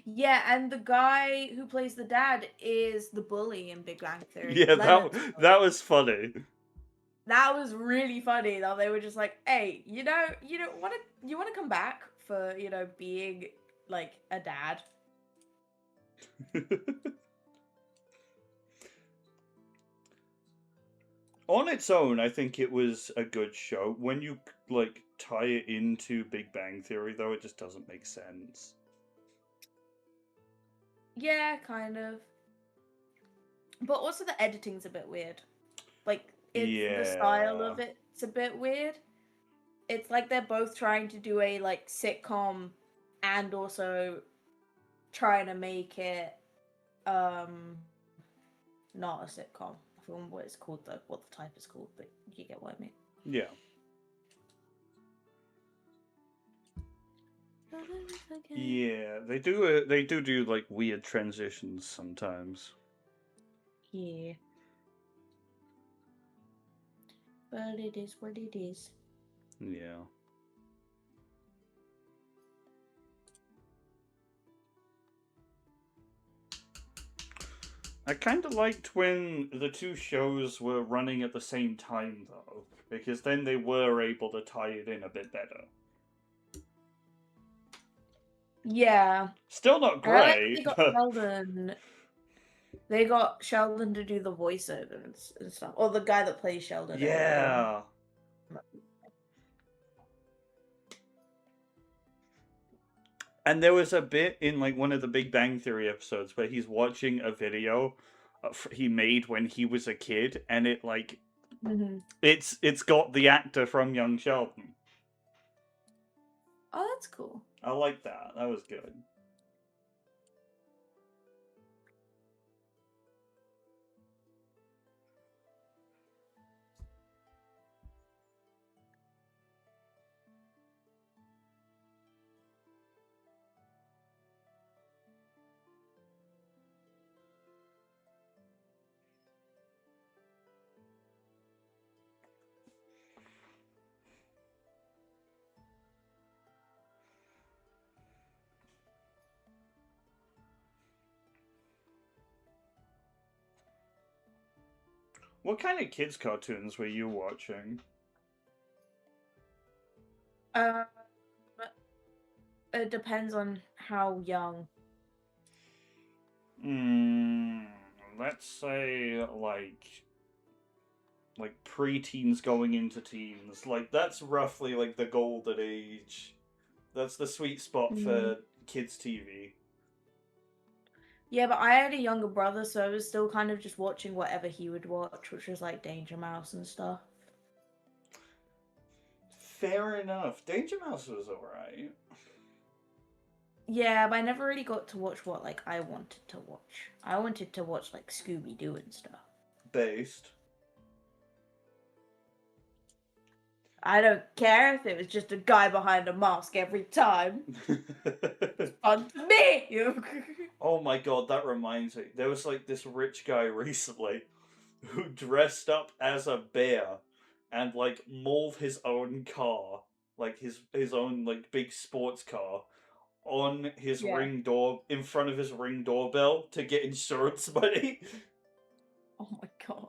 Yeah, and the guy who plays the dad is the bully in Big Bang Theory. Yeah, Leonard's that was funny. That was really funny. Though they were just like, "Hey, you want to come back for being like a dad?" On its own, I think it was a good show. When you like tie it into Big Bang Theory, though, it just doesn't make sense. Yeah, kind of. But also the editing's a bit weird. Like it's the style Yeah. of it's a bit weird. It's like they're both trying to do a like sitcom and also trying to make it um not a sitcom. I forgot what it's called though, what the type is called, but you get what I mean. Yeah. Yeah, they do like weird transitions sometimes. Yeah. But it is what it is. Yeah. I kind of liked when the two shows were running at the same time, though, because then they were able to tie it in a bit better. Yeah. Still not I like great, they got but Sheldon. They got Sheldon to do the voiceover and stuff. Or the guy that plays Sheldon anyway. yeah. And there was a bit in like one of the Big Bang Theory episodes where he's watching a video he made when he was a kid, and it like it's got the actor from Young Sheldon. Oh, that's cool. I like that. That was good. What kind of kids' cartoons were you watching? Um, it depends on how young. Let's say like pre-teens going into teens. Like that's roughly like the golden age. That's the sweet spot for kids' TV. Yeah, but I had a younger brother, so I was still kind of just watching whatever he would watch, which was like Danger Mouse and stuff. Fair enough. Danger Mouse was alright. Yeah, but I never really got to watch what like I wanted to watch. I wanted to watch like Scooby Doo and stuff. Based. I don't care if it was just a guy behind a mask every time. It's fun to me. Oh my god, that reminds me. There was like this rich guy recently who dressed up as a bear and like mauled his own car, like his own like big sports car, on his Yeah. ring door in front of his ring doorbell to get insurance money. Oh my god.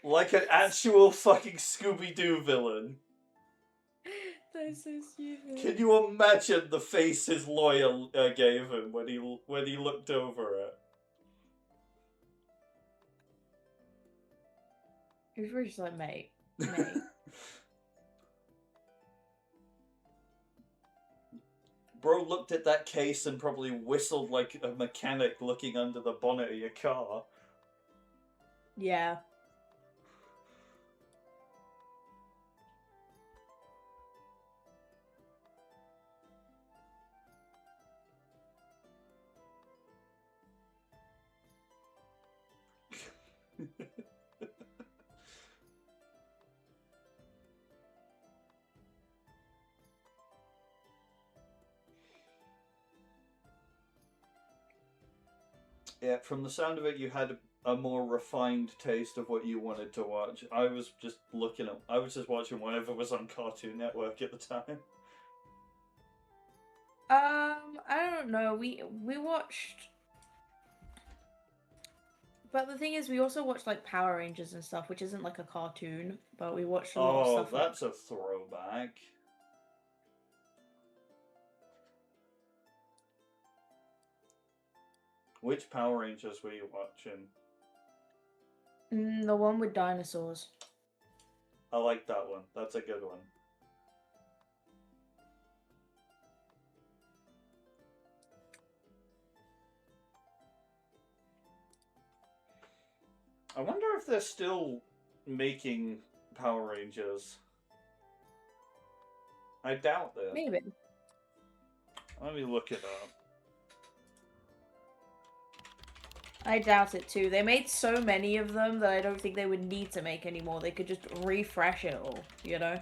Like an actual fucking Scooby Doo villain. That's so stupid. Can you imagine the face his lawyer gave him when he looked over it? He was just like, mate. Bro looked at that case and probably whistled like a mechanic looking under the bonnet of your car. Yeah. Yeah, from the sound of it, you had a more refined taste of what you wanted to watch. I was just watching whatever was on Cartoon Network at the time. I don't know. We watched, but the thing is, we also watched like Power Rangers and stuff, which isn't like a cartoon, but we watched a lot of stuff. That's a throwback. Which Power Rangers were you watching? The one with dinosaurs. I like that one. That's a good one. I wonder if they're still making Power Rangers. I doubt that. Maybe. Let me look it up. I doubt it too. They made so many of them that I don't think they would need to make any more. They could just refresh it all, you know?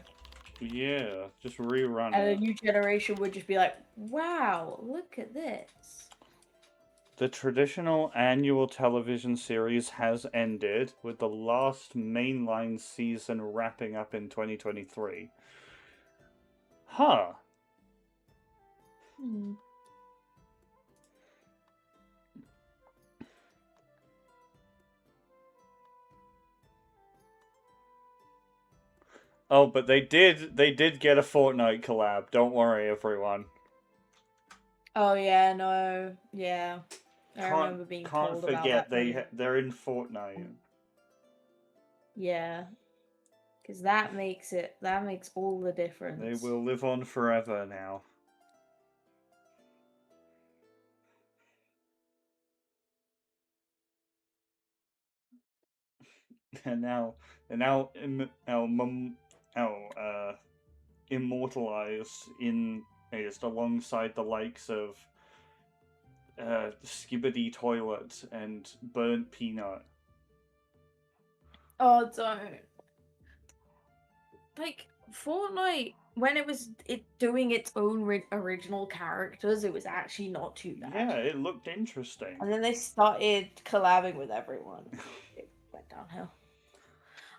Yeah, just rerun And a it. new generation would just be like, wow, look at this. The traditional annual television series has ended, with the last mainline season wrapping up in 2023. Huh. Hmm. Oh, but they did get a Fortnite collab. Don't worry, everyone. Oh yeah, no, yeah. I remember being Can't told about forget that. they're in Fortnite. Yeah, because that makes all the difference. They will live on forever now. And now immortalized in just alongside the likes of Skibbity Toilet and Burnt Peanut. Oh, don't. Like, Fortnite, when it was doing its own original characters, it was actually not too bad. Yeah, it looked interesting. And then they started collabing with everyone. It went downhill.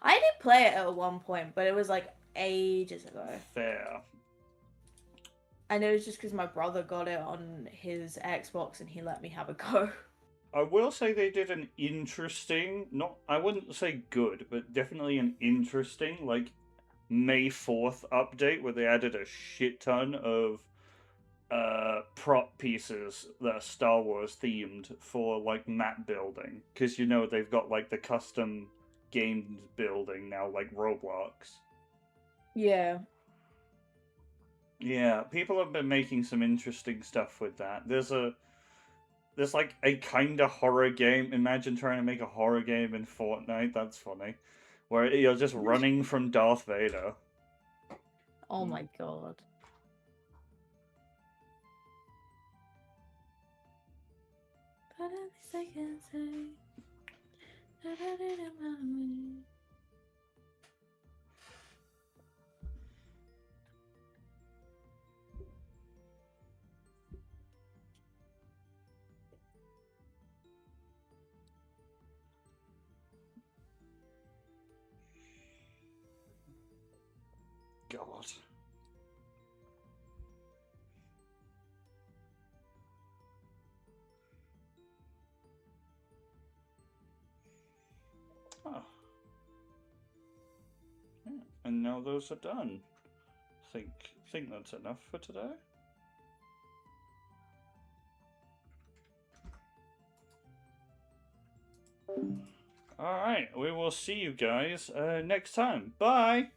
I did play it at one point, but it was like ages ago. Fair. And it was just because my brother got it on his Xbox and he let me have a go. I will say they did an interesting, I wouldn't say good, but definitely an interesting, like, May 4th update where they added a shit ton of prop pieces that are Star Wars themed for, like, map building. Because, you know, they've got, like, the custom game building now, like Roblox. Yeah. Yeah, people have been making some interesting stuff with that. There's like a kind of horror game. Imagine trying to make a horror game in Fortnite. That's funny. Where you're just running from Darth Vader. Oh my god. But at least I can say that I didn't mind. God. Oh. Yeah. And now those are done. Think that's enough for today. Alright, we will see you guys next time. Bye!